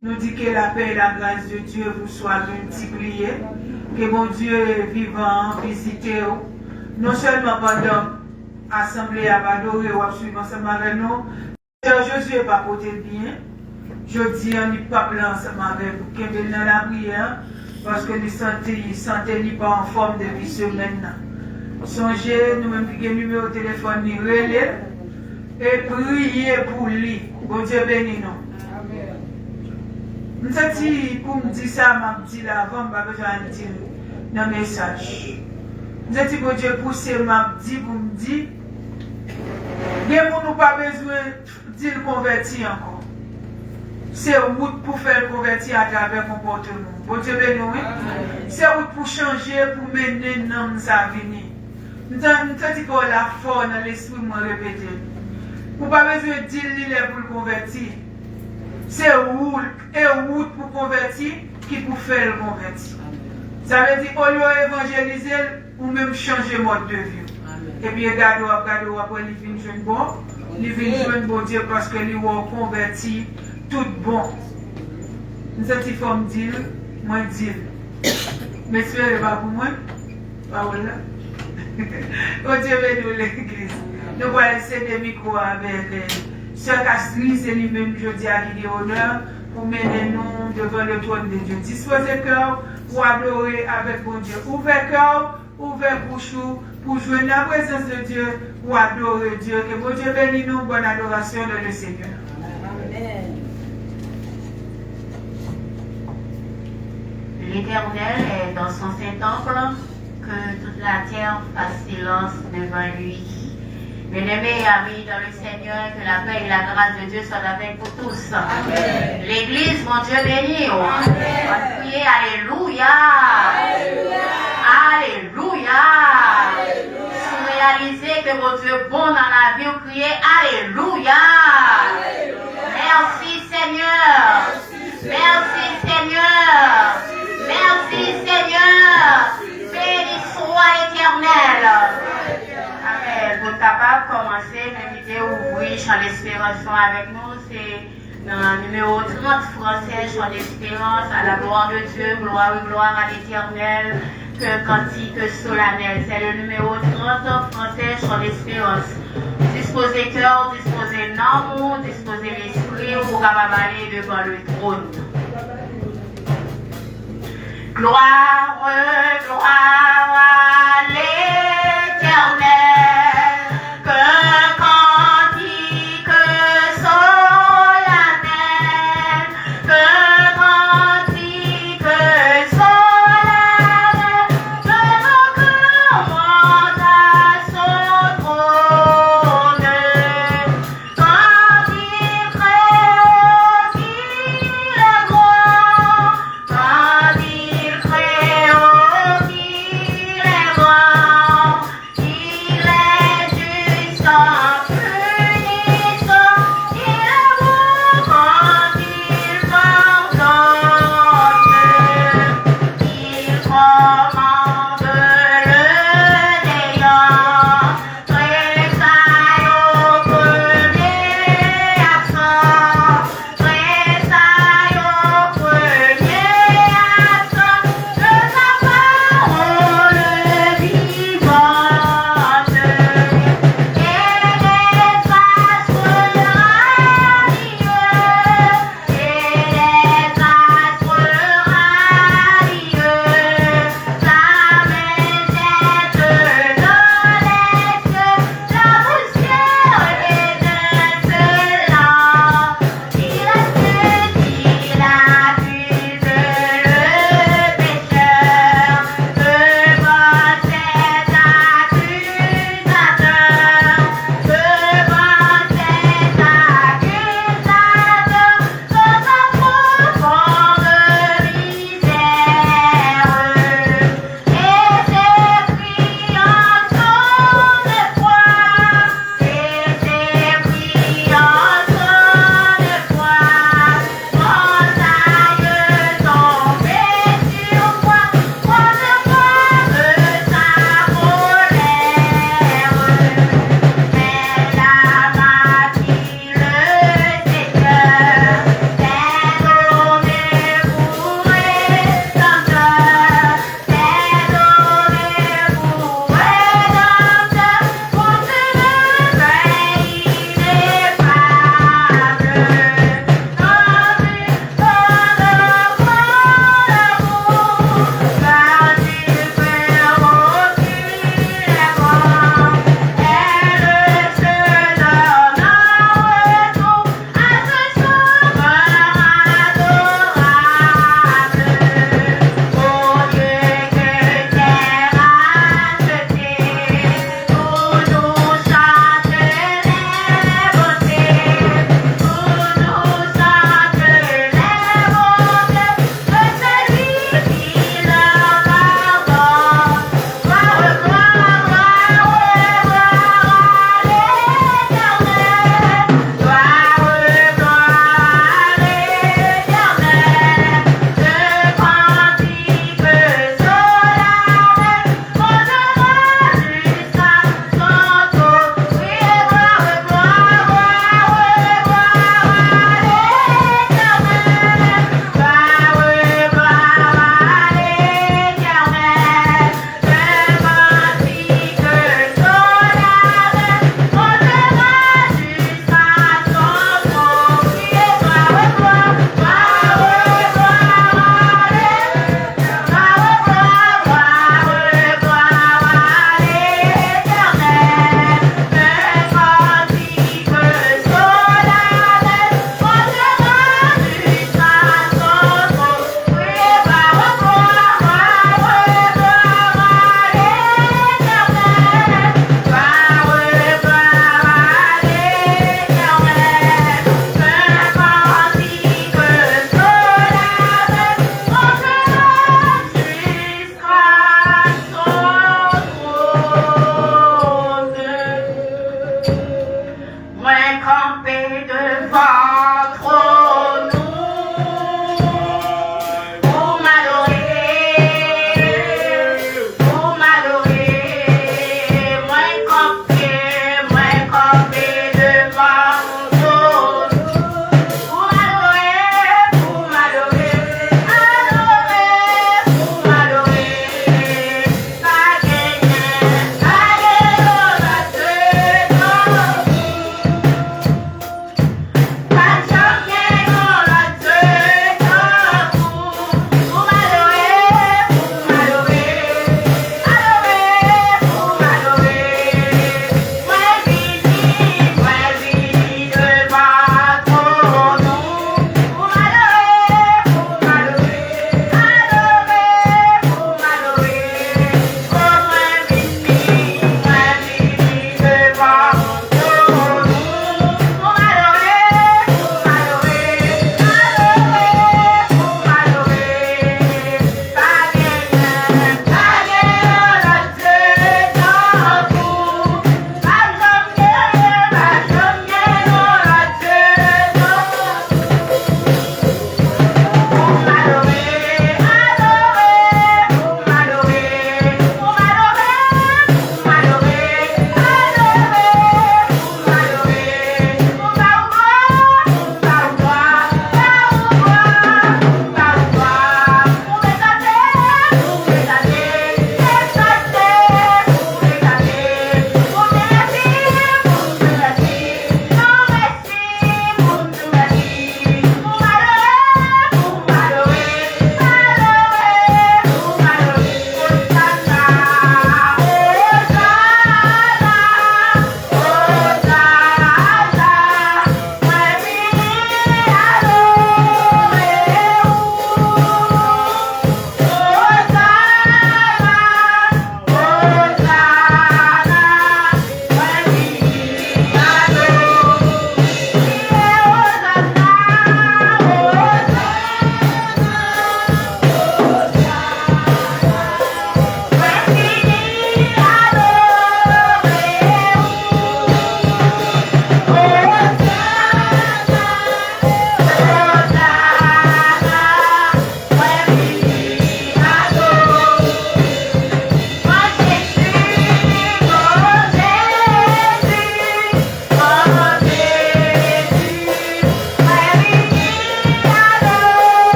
Nous dit que la paix et la grâce de Dieu vous soient multipliées. Que mon Dieu vivant visite non seulement pendant l'assemblée à adorer ou à suivre ensemble avec nous. Jésus n'est pas côté bien. Je dis on n'est pas plein ensemble avec vous. Qui est dans la prière parce que nous sentons pas en forme de vie semaine. Songez, nous-mêmes qui avons un numéro de téléphone, nous relais et priez pour lui. Bon Dieu béni nous. Je dis pour me dire ça, je dis là avant, je n'ai pas besoin de dire dans le message. Je dis pour Dieu pousser, je dis pour me dire, il n'y a pas besoin de dire convertir encore. C'est route pour faire convertir à travers le comportement. Bon Dieu béni nous. C'est route pour changer, pour mener dans sa vie. Je dis pour la foi dans l'esprit, je répète. Vous n'avez pas besoin de dire l'île pour le convertir. C'est route pour convertir qui pour faire le convertir. Ça veut dire au lieu d'évangéliser ou même changer mode de vie. Et puis regardez après les vignes jeunes bon. Les vignes jeunes bon Dieu parce que les ont converti tout bon. Nous avons dit forme dire, moi dire. Mais ce n'est pas pour moi. Pas là. Oh Dieu béni l'église. Nous allons laisser des micros avec Sœur Castries et lui-même, je dis à qui honneur pour mener nous devant le trône de Dieu. Disposez cœur pour adorer avec bon Dieu. Ouvrez cœur, ouvrez bouche pour jouer la présence de Dieu, pour adorer Dieu. Que bon Dieu bénisse nous, bonne adoration de le Seigneur. Amen. L'Éternel est dans son Saint-Temple, que toute la terre fasse silence devant lui. Bien-aimés et amis dans le Seigneur, que la paix et la grâce de Dieu soient avec vous tous. L'Église, mon Dieu béni. On va prier Alléluia. Alléluia. Si vous réalisez que mon Dieu est bon dans la vie, vous criez Alléluia. Merci Seigneur. Merci Seigneur. Merci Seigneur. Béni soit l'Éternel. Vous êtes capable de commencer, m'inviter à ouvrir Chant d'Espérance avec nous. C'est dans le numéro 30 français, Chant d'Espérance, à la gloire de Dieu, gloire et gloire à l'Éternel, que cantique solennel. C'est le numéro 30 français, Chant d'Espérance. Disposez cœur, disposez l'amour, disposez l'esprit pour aller devant le trône. Gloire, gloire à l'Éternel.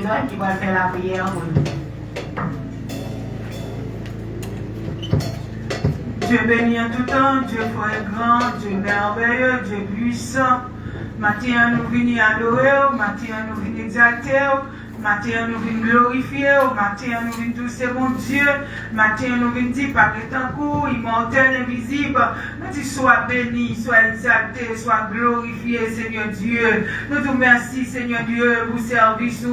Marie-Antoine qui va faire la prière pour nous. Dieu béni en tout temps, Dieu fort et grand, Dieu merveilleux, Dieu puissant. Matin nous venons adorer, matin nous venons exalter, matin nous venons glorifier, matin nous venons doucer mon Dieu, matin nous venons dire par les temps court, immortel, invisible, nous disons sois béni, sois exalté, sois glorifié, Seigneur Dieu. Nous te remercions, Seigneur Dieu, pour service.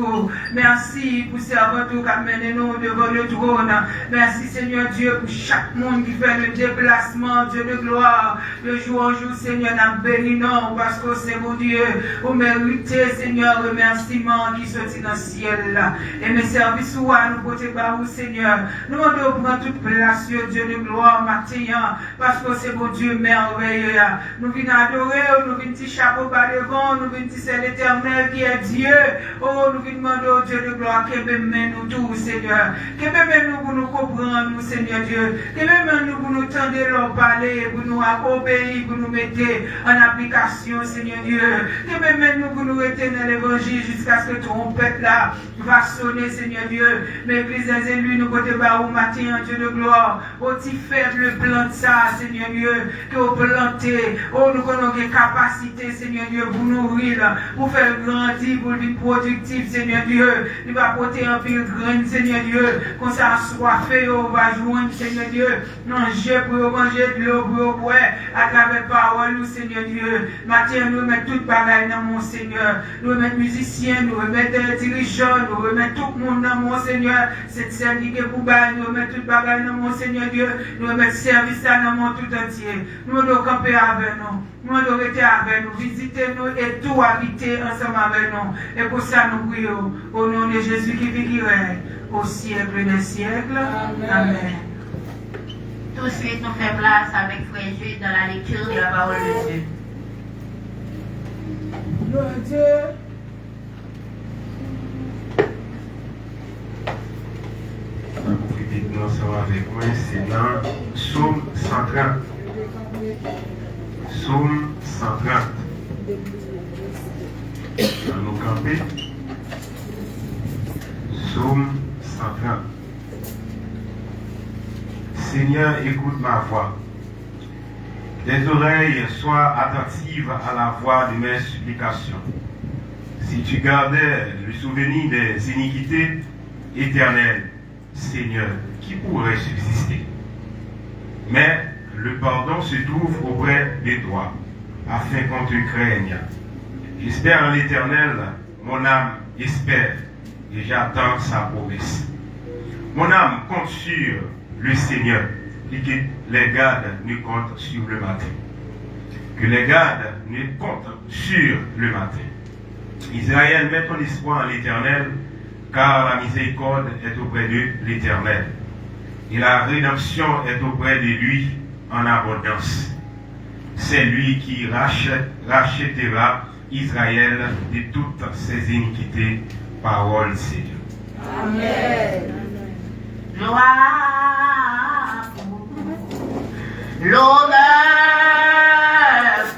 Merci pour servir tout qui amène nous devant le trône. Merci, Seigneur Dieu, pour chaque monde qui fait le déplacement, Dieu de gloire. De jour en jour, Seigneur, nous bénissons parce que c'est mon Dieu. Vous méritez, Seigneur, remerciement qui sortit dans le ciel. Et mes services, nous portons par vous, Seigneur. Nous demandons prendre toute place, Dieu de gloire, matin, parce que c'est mon Dieu merveilleux. Nous venons adorer, nous venons dire chapeau par devant, nous venons dire c'est l'éternel qui est Dieu. Oh, nous venons demander au Dieu de gloire, que même nous tous, Seigneur. Que même nous pour nous comprendre, nous, Seigneur Dieu. Que même nous pour nous tendre leur parler, pour nous obéir, pour nous mettre en application, Seigneur Dieu. Que même nous pour nous retenir l'évangile jusqu'à ce que trompette là va sonner, Seigneur Dieu. Mais Église des élus, nous côté bas au matin, Dieu de gloire. Au petit faible plan de ça, Seigneur Dieu, que vous plantez. Oh, nous connaissons des capacités, Seigneur Dieu, pour nourrir, pour faire grandir, pour être productif, Seigneur Dieu. Il va porter un pile grain, Seigneur Dieu. Quand ça soifé, on va joindre, Seigneur Dieu. Manger pour manger de l'eau pour boire à travers parole, nous, Seigneur Dieu. Matin, nous mettons toute bagaille dans mon Seigneur. Nous mettons musiciens, nous mettons dirigeants, nous mettons tout le monde dans mon Seigneur. Cette syndicat pour bailler, nous mettons toute bagaille dans mon Seigneur Dieu. Nous mettons service dans mon tout entier. Nous devons camper avec nous. Nous devons rester avec nous, visiter nous et tout habiter ensemble avec nous. Et pour ça, nous prions au nom de Jésus qui vit, qui règne au siècle des siècles. Amen. Tout de suite, nous faisons place avec Frère Jules dans la lecture de la parole de Dieu. Gloire à Dieu. Nous sommes avec moi, c'est dans Psaume 130. Psaume 130. Dans nos campés. Psaume 130. Seigneur, écoute ma voix. Tes oreilles soient attentives à la voix de mes supplications. Si tu gardais le souvenir des iniquités éternelles, Seigneur, qui pourrait subsister? Mais le pardon se trouve auprès de toi, afin qu'on te craigne. J'espère en l'Éternel, mon âme espère, et j'attends sa promesse. Mon âme compte sur le Seigneur, et que les gardes ne comptent sur le matin. Que les gardes ne comptent sur le matin. Israël, met ton espoir en l'Éternel, car la miséricorde est auprès de l'Éternel. Et la rédemption est auprès de lui en abondance. C'est lui qui rachètera Israël de toutes ses iniquités. Parole Seigneur. Amen. Gloire pour l'honneur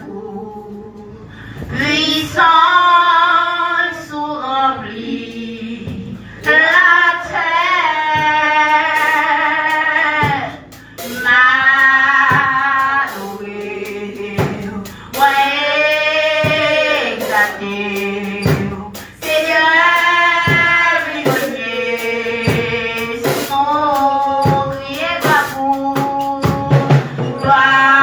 pour puissance remplie la terre. M'adorer, ouais, exalter, Seigneur. Wow.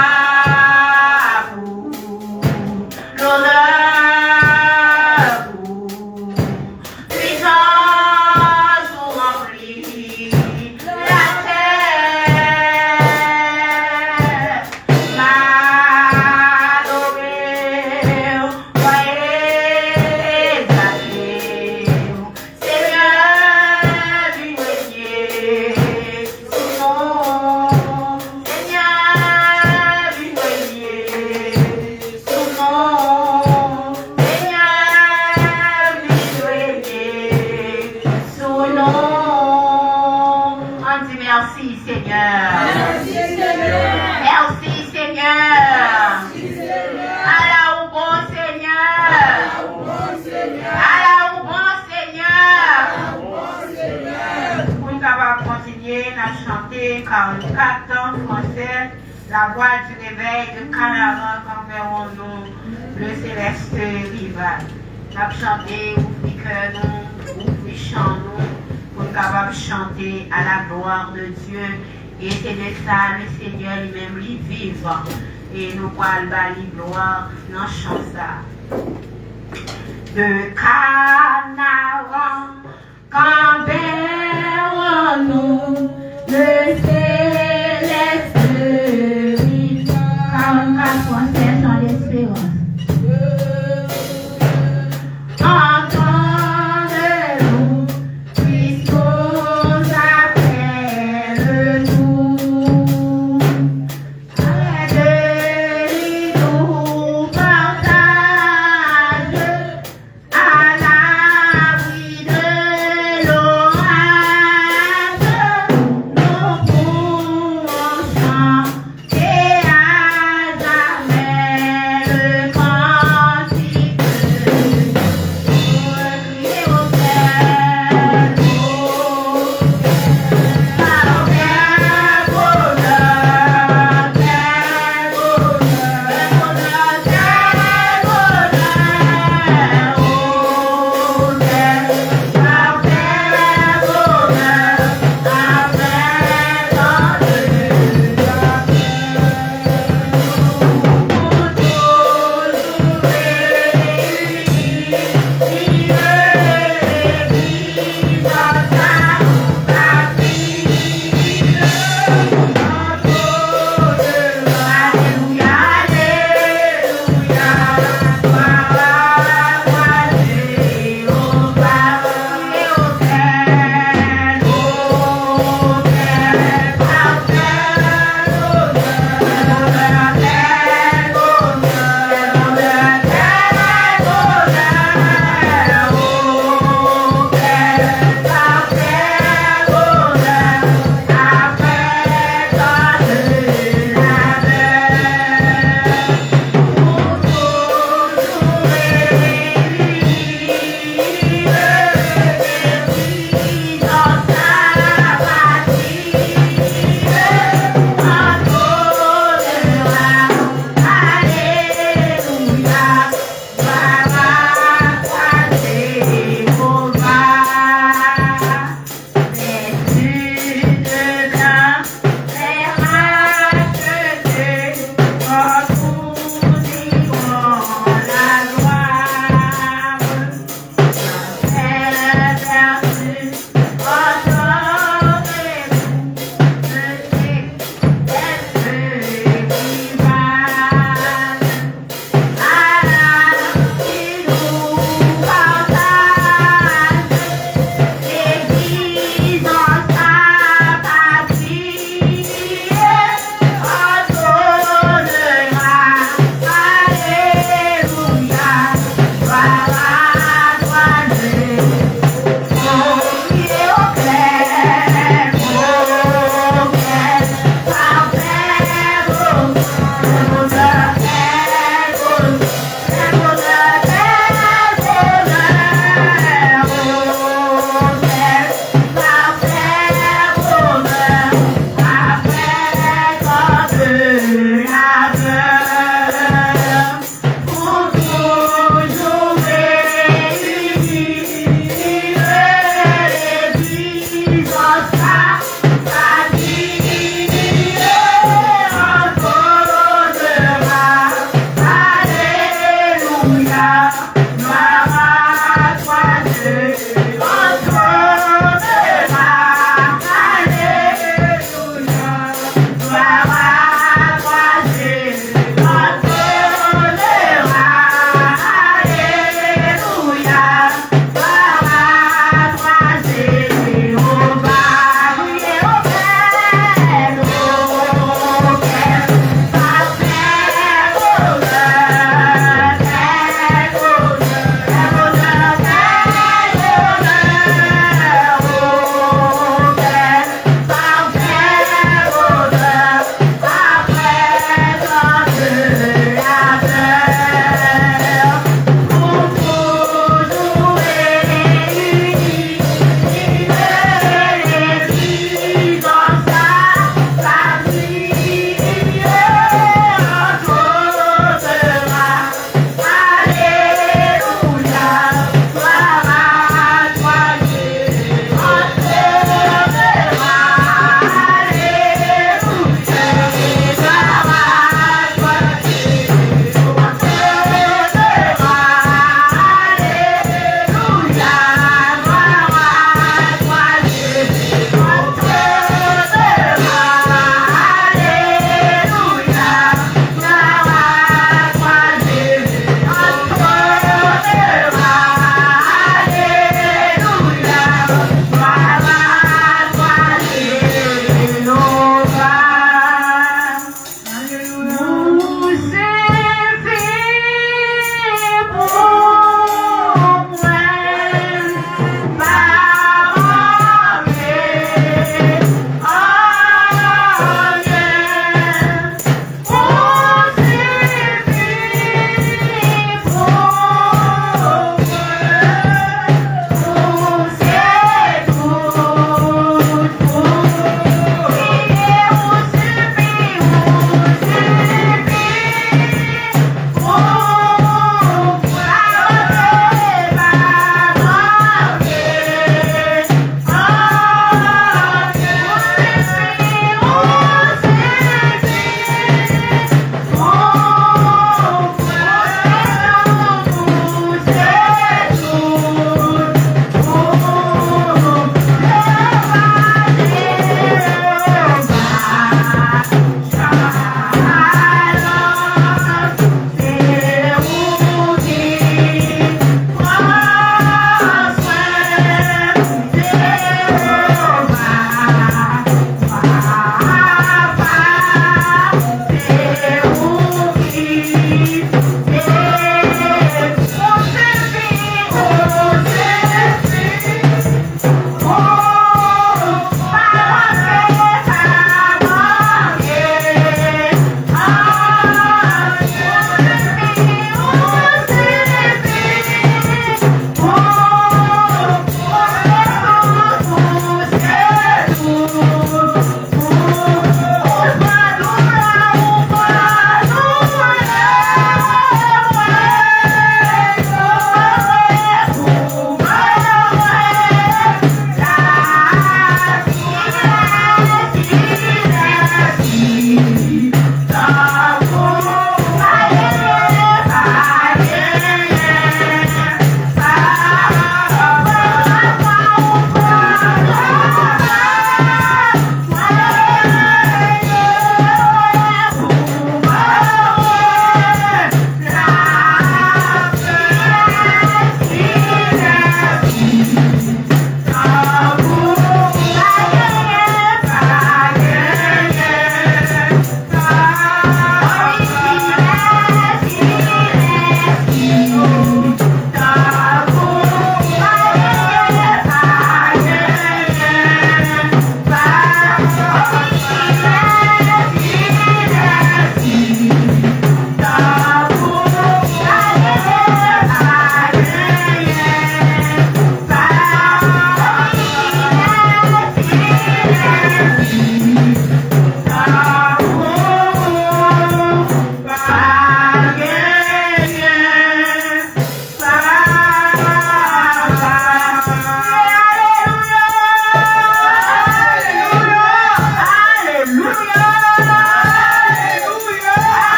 La voix du réveil de Canaran qu'enverrons-nous le céleste rival. La chanter, ouvrir cœur nous, ouvrir chant nous, pour être capable de chanter à la gloire de Dieu. Et c'est de ça le Seigneur lui-même lui vivre. Et nous pourrons bali gloire dans le chant ça. De Canaran qu'enverrons-nous le céleste rival. 44 français sans l'espérance. Entendez-nous, puisqu'on appelle nous. Aidez-nous, partage à l'abri de l'orage. Nous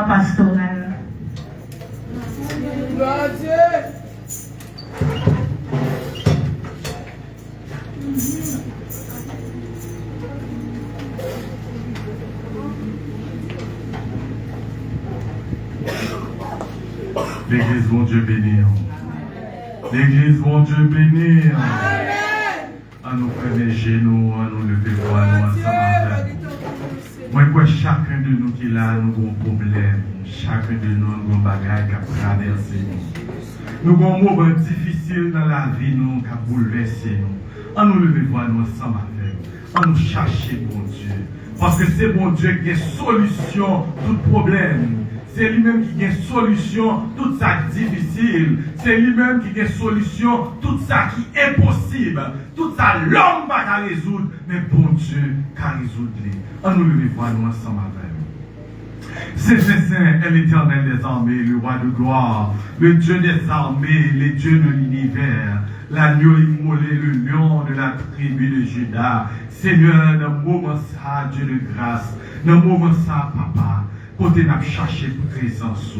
directeur pastoral. L'église, mon Dieu, bénir. L'église, mon Dieu, bénir. À nous faire les genoux, à nous lever voix, nous ensemble avec nous. Moi, quoi, chacun de nous qui est là, nous avons un problème. Chacun de nous, nous avons un bagage qui a traversé nous. Nous avons un moment difficile dans la vie, nous, qui a bouleversé nous. À nous lever voix, nous ensemble avec nous. À nous chercher, mon Dieu. Parce que c'est mon Dieu qui a solution à tout problème. C'est lui-même qui a solution tout ça difficile. C'est lui-même qui a solution tout ça qui est impossible. Tout ça l'homme va pas résoudre, mais bon Dieu va résoudre. On nous le voit nous ensemble avec nous. C'est Saint est l'Éternel des armées, le roi de gloire, le Dieu des armées, le Dieu de l'univers, l'agneau immolé, le lion de la tribu de Juda. Seigneur, dans le moment ça, Dieu de grâce, dans le moment ça, Papa, côté n'a cherché présence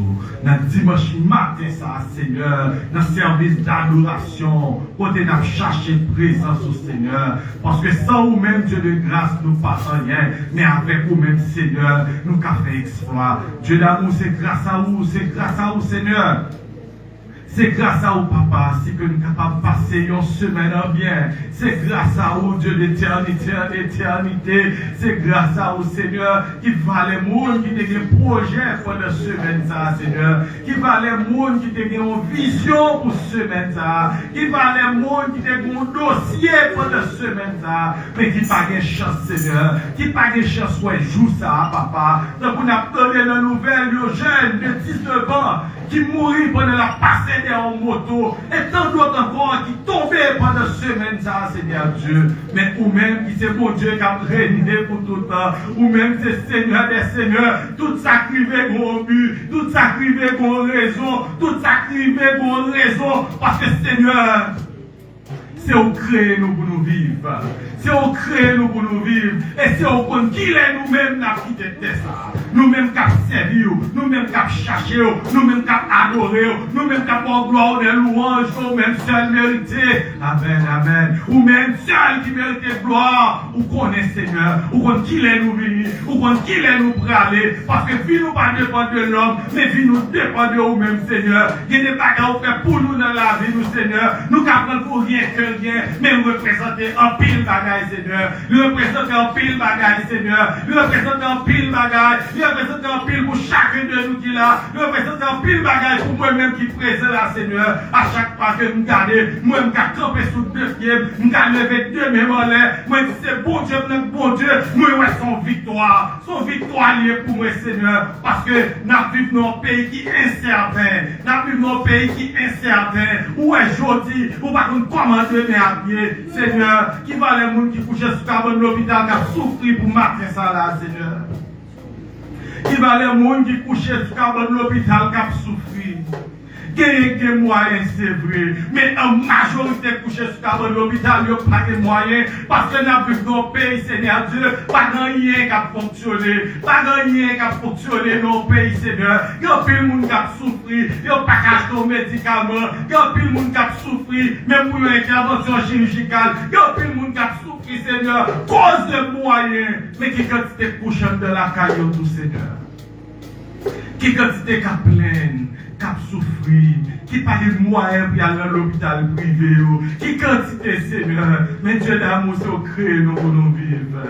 dans dimanche matin ça Seigneur dans service d'adoration côté n'a cherché présence au Seigneur parce que sans vous même Dieu de grâce nous pas rien mais avec vous même Seigneur nous avons fait exploit Dieu d'amour c'est grâce à vous Seigneur. C'est grâce à vous, Papa, si que nous sommes capables de passer une semaine en bien. C'est grâce à vous, Dieu d'éternité en éternité. C'est grâce à vous, Seigneur, qui va les monde qui ont des projets pour la semaine, ça, Seigneur. Qui va les monde qui ont une vision pour la semaine, ça. Qui va les monde qui ont un dossier pour la semaine, ça. Mais qui n'a pas de chance, Seigneur. Qui n'a pas de chance, ouais, joue ça, Papa. Donc, on a donné la nouvelle, aux jeunes de 19 ans qui mourit pendant la passée en moto, et tant d'autres encore qui tombaient pendant la semaine, ça, Seigneur Dieu. Mais ou même qui c'est mon Dieu qui a régné pour tout le temps, ou même c'est Seigneur des Seigneurs, tout ça crivé pour but, tout ça crivé pour raison, tout ça crivé pour raison, parce que Seigneur, c'est au créer nous pour nous vivre. C'est au créer nous pour nous vivre. Et c'est au compte qui est nous-mêmes n'a quitté ça. Nous-mêmes qui avons servi, nous-mêmes qui avons cherché, nous-mêmes qui avons adoré, nous-mêmes qui avons gloire des louanges, nous-mêmes seuls mérités. Amen, amen. Ou même seuls qui méritent gloire. Ou connaît Seigneur, ou compte qui est nous venir, ou compte qui est nous praler. Parce que vie nous pas dépend de l'homme, mais vie nous dépend de vous-même, Seigneur. Il y a des bagages fait pour nous dans la vie, nous, Seigneur. Nous n'avons pour rien que rien, mais nous représenter un pile bagaille, Seigneur. Nous représenter un pile bagaille, Seigneur. Nous représenter un pile bagaille. Nous représenter un pile pour chacun de nous qui est là. Nous représenter un pile bagaille pour moi-même qui présente là, Seigneur. À chaque fois que nous gardons, moi-même qui camper sous deux pieds, nous lever deux mêmes en l'air. Moi, c'est bon Dieu, bon Dieu. Moi, son victoire. Son victoire liée pour moi, Seigneur. Parce que nous vivons dans un pays qui est incertain. Nous vivons dans un pays qui est incertain. Où est aujourd'hui, où pas qu'on commande mais à pied, Seigneur, qui va les gens qui couchent sur cabane de l'hôpital qui a souffert pour matin ça là, Seigneur. Qui va les gens qui couchent sur cabane de l'hôpital qui a souffert. Des moyens, c'est vrai, mais en majorité couché sur cabane de l'hôpital, il n'y a pas de moyens, parce que nous vivons dans le pays, Seigneur Dieu, pas de rien qui a fonctionné, pas de rien qui a fonctionné dans le pays, Seigneur. Il y a plus de monde qui a souffert, il n'y a pas d'acheter de médicaments, il y a plus de monde qui a souffert, même pour une intervention chirurgicale, il y a plus de monde qui a souffert, Seigneur, cause de moyens, mais qui quantité couché de la caillou, tout Seigneur. Qui quantité qui a pleine, qui a souffert, qui n'a pas de moyens pour aller à l'hôpital privé, qui quantité, Seigneur, mais Dieu d'amour, c'est créé nous pour nous vivre.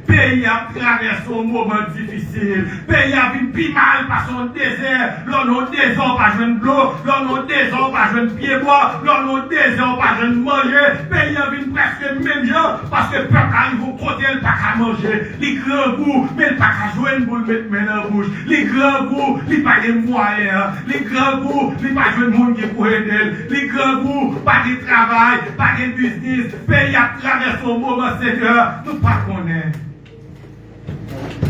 Pays a traversé un moment difficile. Pays a vu plus mal par son désert. L'on a des ans pas jeune de l'eau. L'on a des ans pas jeune pied bois. L'on a des ans pas jeune manger. Pays a vu presque même gens parce que le peuple arrive au côté, il n'a pas qu'à manger. Les grands goûts, mais il n'a pas qu'à jouer une boule mettre main dans la bouche. Les grands goûts, il n'a pas de moyens. Les grands goûts, il n'a pas de monde qui pour aider. Les grands goûts, pas de travail, pas de business. Pays a traversé un moment, Seigneur. Nous ne connaissons pas.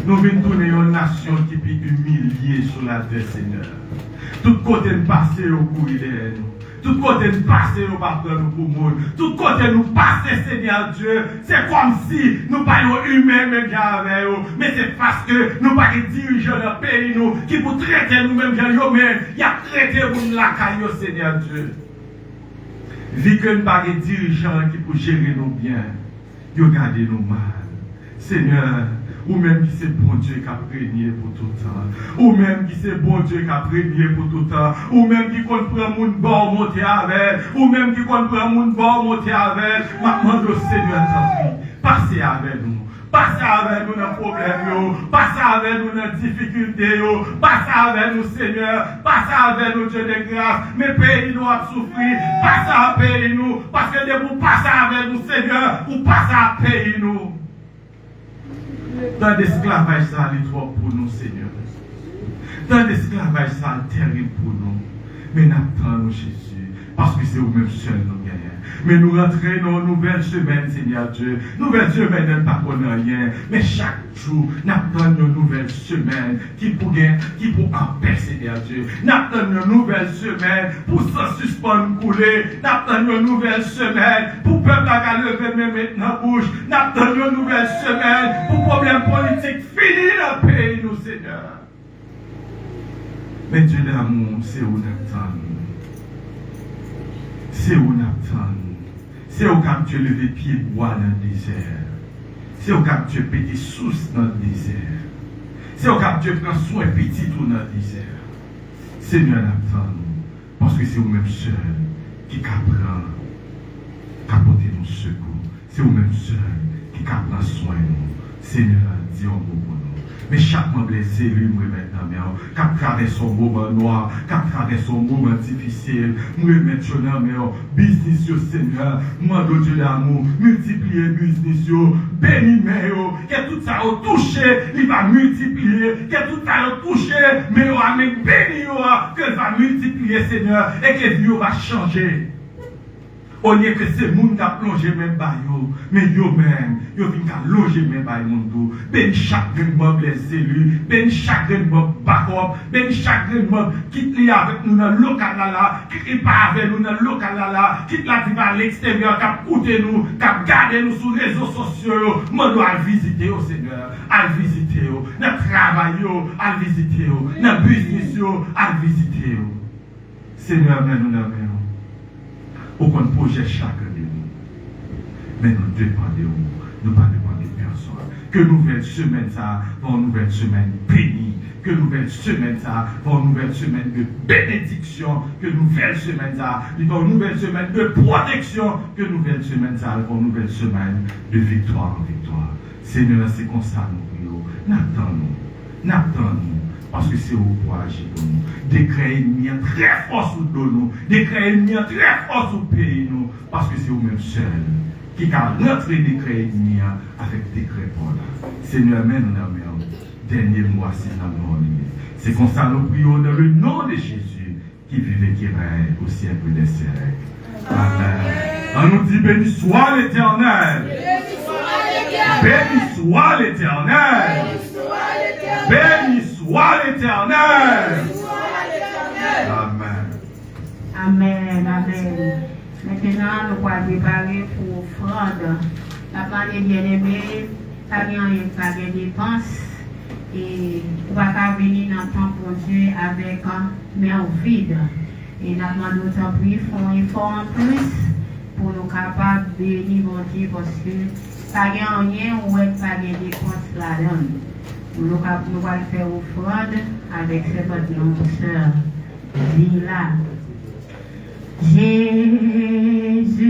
Nous venons tourner une nation qui est humiliée sur la terre, Seigneur. Tout côté de passer au bout de nous. Tout côté nous passer, nous pas prendre pour monde. Tout côté nous passer, Seigneur Dieu. C'est comme si nous pas humains même avec eux. Mais c'est parce que nous pas des dirigeants dans le pays nous qui pour traiter nous-mêmes eux-mêmes. Il a traité nous la caillou, Seigneur Dieu. Vu que nous pas des dirigeants qui pour gérer nous bien, ils gardent nous mal. Seigneur, ou même qui c'est bon Dieu qui a régné pour tout temps, ou même qui c'est bon Dieu qui a régné pour tout temps, ou même qui compte prendre mon bord monter avec, ou même qui compte prendre mon bord monter avec, maintenant le Seigneur t'en prie, passez avec nous. Passez avec nous dans les problèmes, passez avec nous dans les difficultés, passez avec nous, Seigneur, passez avec nous, Dieu de grâce, mais pays nous a souffert, passez à pays nous, parce que de vous passer avec nous, Seigneur, vous passez à pays nous. Dans l'esclavage, ça est trop pour nous, Seigneur. Dans l'esclavage, ça est terrible pour nous. Mais nous attendons Jésus, parce que c'est vous-même seul nous gagnons. Mais nous rentrons dans une nouvelle semaine, Seigneur Dieu. Nouvelle semaine, nous ne pas rien. Mais chaque jour, nous attendons une nouvelle semaine qui pour en paix, Seigneur Dieu. Nous attendons une nouvelle semaine pour s'en suspendre couler. Nous attendons une nouvelle semaine pour peuple à lever même maintenant bouche. Nous attendons une nouvelle semaine pour problème politique fini dans le pays, nous, Seigneur. Mais Dieu d'amour, c'est où nous attendons. C'est où nous attendons. C'est où quand Dieu levé pied bois dans le désert. C'est où quand Dieu pété source dans le désert. C'est où quand Dieu prend soin petit tout dans le désert. Seigneur, nous attendons. Parce que c'est vous-même seul qui prend capoter nos secours. C'est vous-même seul qui prend soin de nous. Seigneur, dis un mot pour nous. Mais chaque membre est élu, moi maintenant, qui traverse son moment noir, qui traverse son moment difficile, moi maintenant, business, Seigneur, moi, Dieu d'amour, multiplier business, béni, que tout ça a touché, il va multiplier, que tout ça a touché, mais il va béni, que va multiplier, Seigneur, et que Dieu va changer. Au lieu que ces gens qui ont plongé même par eux, mais eux-mêmes, ils viennent loger même par eux. Ben chaque membre les élus, ben chaque membre backup, ben chaque membre qui est avec nous dans le local là, qui n'est pas avec nous dans le local là, qui est là à l'extérieur, qui a coûté nous, qui a gardé nous sur les réseaux sociaux. Moi, dois visiter au Seigneur, à visiter, dans le travail, à visiter, dans le business, à visiter. Seigneur, mais nous n'avons aucun projet chacun de nous. Mais nous dépendons de vous. Nous ne dépendons de personne. Que nouvelle semaine ça va une nouvelle semaine bénie. Que nouvelle semaine ça va une nouvelle semaine de bénédiction. Que nouvelle semaine ça va une nouvelle semaine de protection. Que nouvelle semaine ça va une nouvelle semaine de victoire en victoire. Seigneur, c'est comme ça nous prions. N'attendons. Parce que c'est au pour agir pour nous. Décret ennemi très fort sur nous. Décret ennemi très fort sur le pays nous. Parce que c'est vous-même seul qui a rentré décret ennemi avec décret pour là. Seigneur, nous avons dernier mois, c'est dans nos liés. C'est comme ça nous prions dans le nom de Jésus qui vive et qui règne au siècle des siècles. Amen. On nous dit béni soit l'Éternel. Béni soit l'Éternel. Béni soit l'Éternel. Amen. Amen. Amen. Maintenant, nous allons préparer pour offrande. La parole bien aimée, pas de dépenses. Et on va venir dans le temps pour Dieu avec un main vide. Et nous demandons autant plus, font un effort en plus pour nous capables de bénir mon Dieu parce que pas de rien ou pas de dépenses là-dedans. Nous allons faire offrande avec cette notre sœur Lila. Jésus,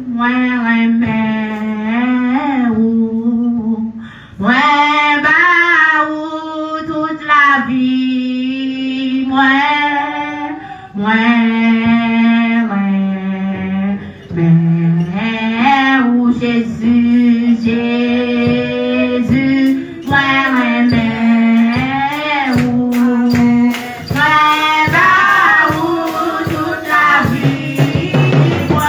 moi remets ou moi ba ou toute la vie, moi ou Jésus, moi remets ou toute la vie, moi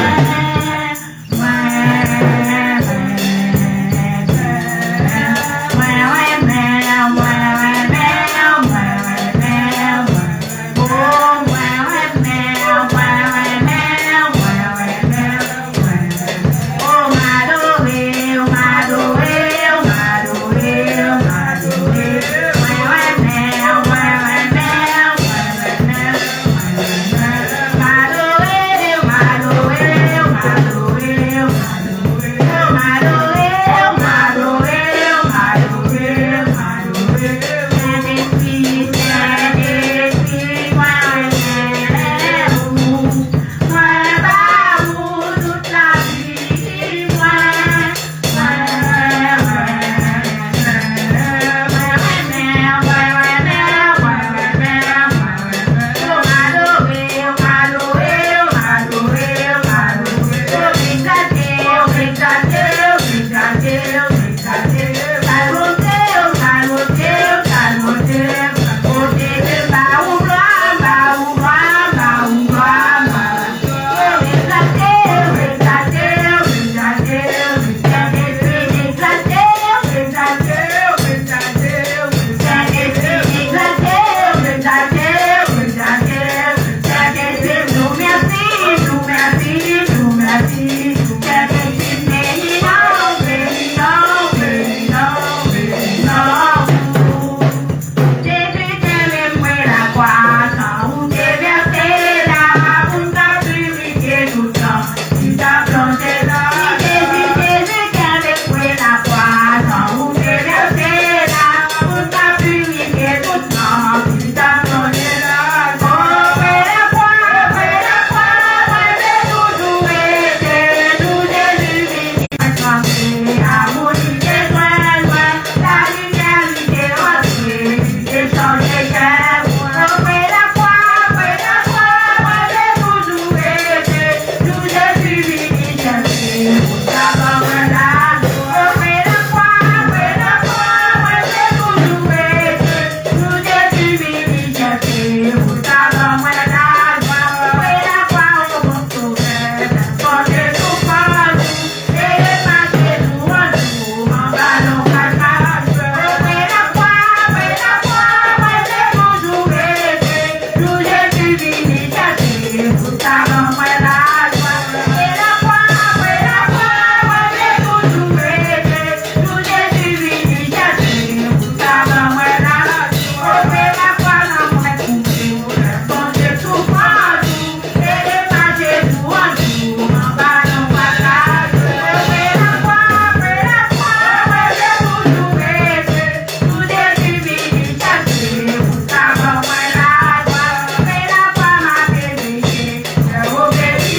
Obéir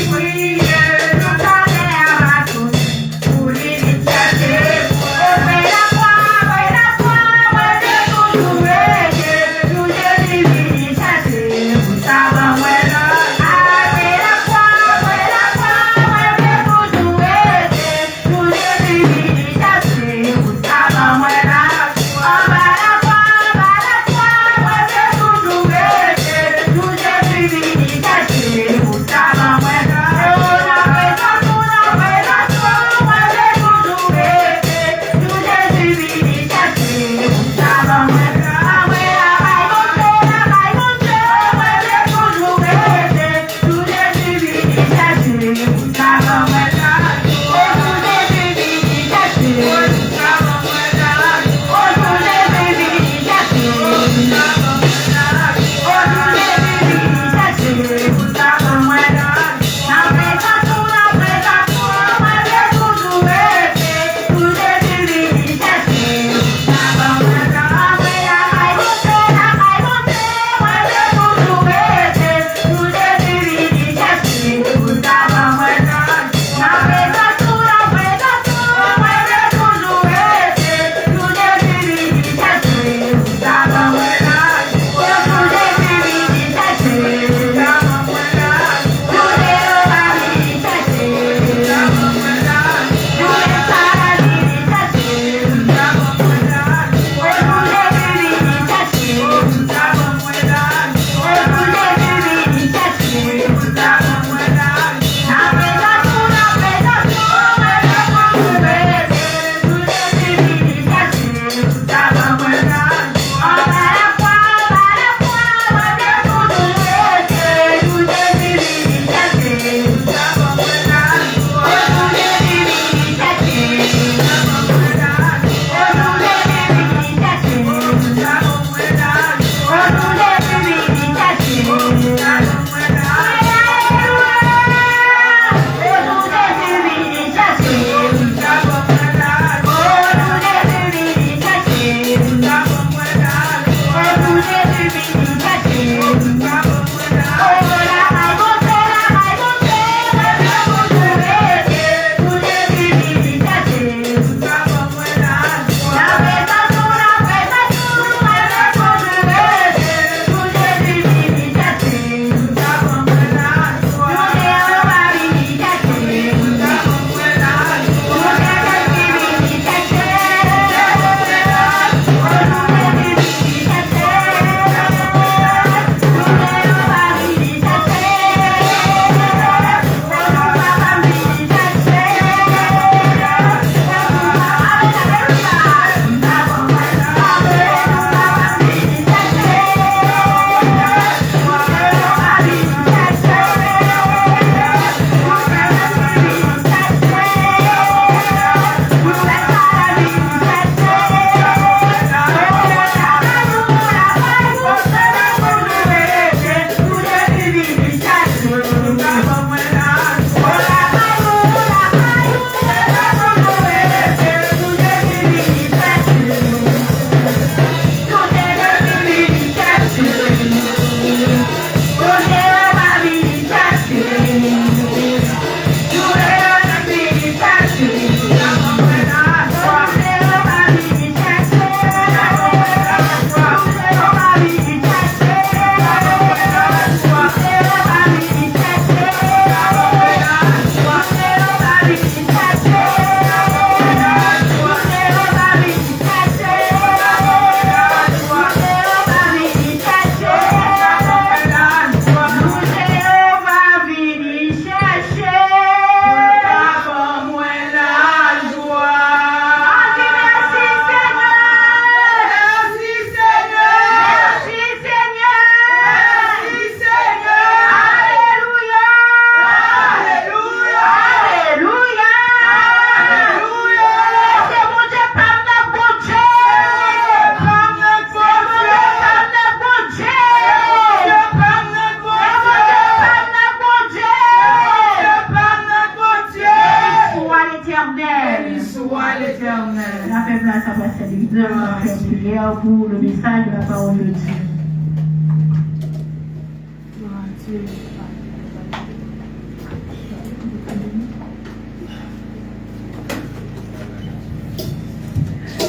grâce à votre serviteur de faire prière pour le message de la parole de Dieu.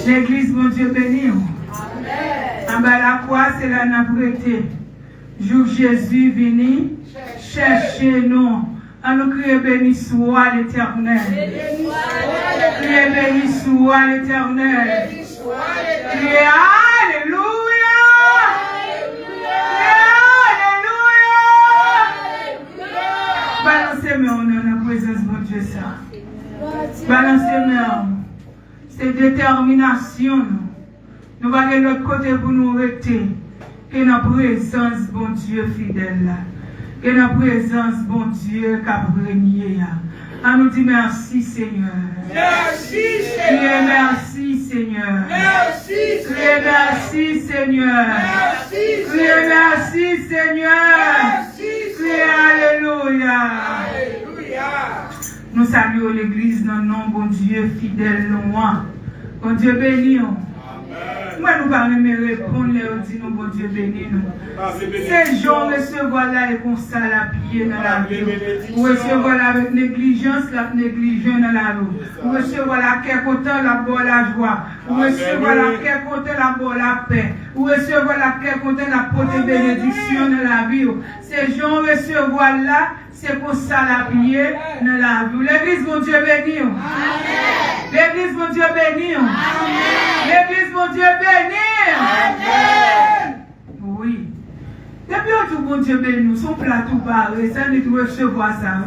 L'église, mon Dieu béni. En bas la croix, c'est là n'a prêté. Jour Jésus venu, cherchez-nous. À nous crier béni soit l'Éternel. Crier béni soit l'Éternel. Crier Alléluia. Alléluia. Balancez mes honneurs dans la présence de Dieu ça. Balancez mes honneurs. C'est détermination. Nous allons de l'autre côté pour nous arrêter. Que la présence, bon Dieu fidèle. Que la présence, bon Dieu, qui a régné. On nous dit merci, Seigneur. Merci, Seigneur. Merci, Seigneur. Merci, Seigneur. Merci, Seigneur. Merci, Seigneur. Alléluia. Alléluia. Nous saluons l'église dans le nom, bon Dieu, fidèle, loin. Bon Dieu béni. Moi, nous allons me répondre, nous disons, bon Dieu béni nous. Ces gens recevoir là et qu'on ça la pied dans la vie. Ou recevoir là avec négligence, la négligence dans la rue. Ou recevoir là quel côté la bonne la joie. Ou recevoir là quel côté la bonne la paix. Ou recevoir là quel côté la porte bénédiction dans la vie. Ces gens recevoir là, c'est pour ça la pied dans la vie. L'église, mon Dieu béni. L'église, mon Dieu béni. L'église, mon Dieu béni. Amen. Oui. Depuis tout bon Dieu béni, son plateau paré, ça nous de recevoir ça.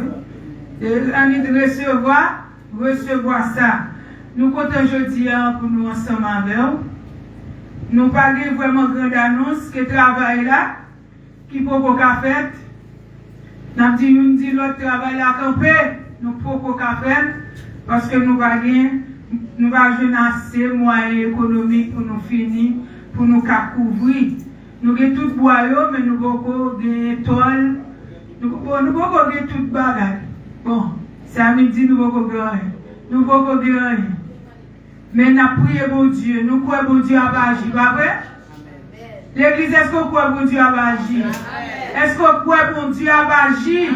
On est de recevoir ça. Nous comptons aujourd'hui pour nous ensemble avec vous. Nous parlons vraiment de grande annonce que le travail là, qui peut pas faire. Nous dit l'autre travail là campé, nous pouvons pas faire parce que nous va jouer assez moyens économiques pour nous finir, pour nous couvrir. Nous avons tout boyau, mais nous avons des toiles. Nous avons tout bagage. Bon, c'est à midi, nous avons rien. Nous avons rien. Mais nous avons prié bon Dieu. Nous croyons bon Dieu à agir. Pas vrai? L'église, est-ce qu'on croit bon Dieu à agir? Est-ce qu'on croit bon Dieu à agir?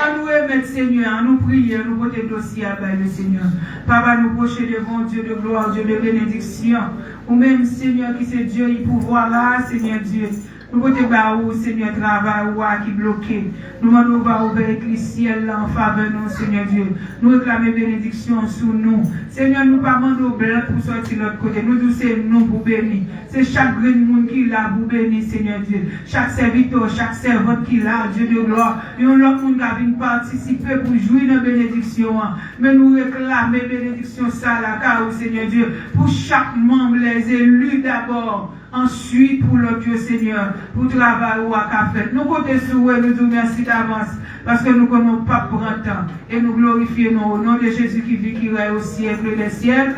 À nous remettre Seigneur, à nous prier, à nous porter le dossier à le Seigneur. Papa, nous procher devant Dieu de gloire, Dieu de bénédiction. Ou même Seigneur qui c'est Dieu, il pouvoir là, Seigneur Dieu. Nous voulons où Seigneur travail qui est bloqué. Nous demandons va ouvrir le ciel en faveur de nous, Seigneur Dieu. Nous réclamons bénédiction sur nous. Seigneur, nous ne pas demander blanc pour sortir de l'autre côté. Nous disons c'est nous pour bénir. C'est chaque monde qui est là pour bénir, Seigneur Dieu. Chaque serviteur, chaque servante qui est là, Dieu de gloire. Il y a un autre monde qui a venu participer pour jouir de la bénédiction. Mais nous réclamons bénédiction ça là, car Seigneur Dieu, pour chaque membre, les élus d'abord. Ensuite, pour l'autre Dieu Seigneur, pour travailler ou à fait. Nous comptons sur vous et nous disons merci d'avance parce que nous ne connaissons pas pour un temps. Et nous glorifions au nom de Jésus qui vit, qui règne au siècle des siècles.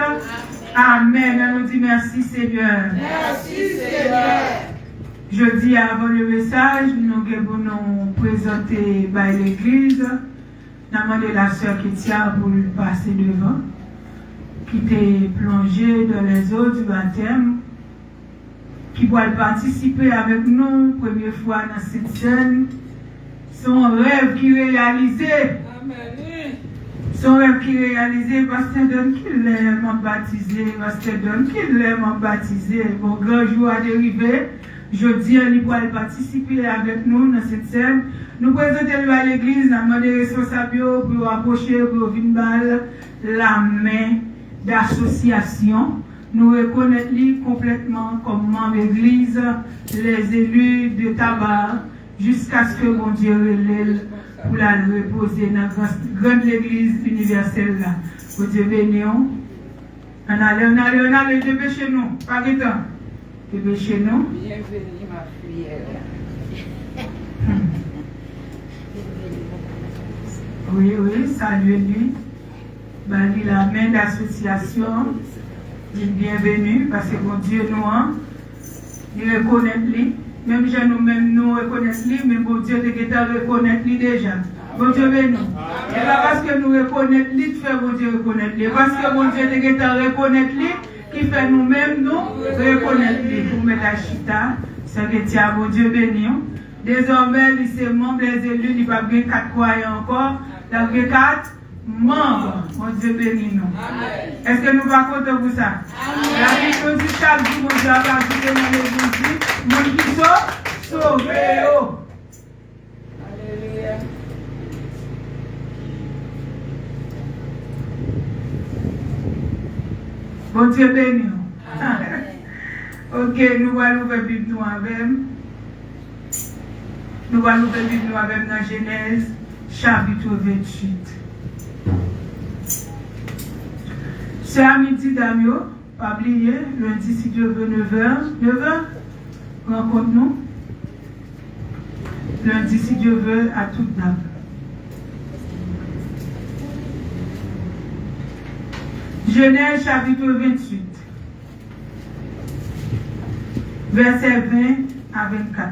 Amen. Et nous disons merci Seigneur. Merci Seigneur. Je dis avant le message, nous devons nous présenter par l'église. Nous avons demandé la sœur Kétia pour passer devant, qui était plongée dans les eaux du baptême, qui pourra participer avec nous première fois dans cette scène. Son rêve qui est réalisé. Amen. Son rêve qui est réalisé, Pasteur Don qui l'aime en baptisé, Pasteur Don qui l'aime en baptisé. Bon, grand jour à dériver. Je dis, il pourra participer avec nous dans cette scène. Nous présentons à l'église, nous demandons des responsables pour approcher, pour venir la main d'association. Nous reconnaissons complètement comme membre d'église, les élus de tabac, jusqu'à ce que mon Dieu relève pour la reposer dans la grande église universelle là. Mon Dieu béni. On allait, dépêchez nous, pas de temps. Dépêchez nous. Bienvenue ma fille. Oui, saluez-lui. Bali la main d'association. Bienvenue, parce que mon Dieu nous, il reconnaît lui. Même nous-mêmes nous reconnaissons lui, mais mon Dieu te reconnaît lui déjà. Bon Dieu béni. Et pas parce que nous reconnaissons lui, tu fais mon Dieu reconnaître lui. Parce que mon Dieu te reconnaît lui, qui fait nous-mêmes nous reconnaître pour mettre la chita. C'est que tu as bon Dieu béni. Désormais, c'est membre des élus, il n'y a pas 4 croyants encore, il y a 4 membres. Mon Dieu béni nous. Est-ce que nous ne pas compter pour ça? La Bible dit chaque jour, mon Dieu va ajouter dans l'église, mon qui sont sauvés. Alléluia. Bon Dieu béni. Ok, nous allons ouvrir la Bible avec. Nous allons ouvrir la Bible avec dans Genèse, chapitre 28. C'est à midi, Damio, pas oublier, lundi, si Dieu veut, 9h. 9h, rencontre-nous. Lundi, si Dieu veut, à toute date. Genèse chapitre 28, versets 20 à 24.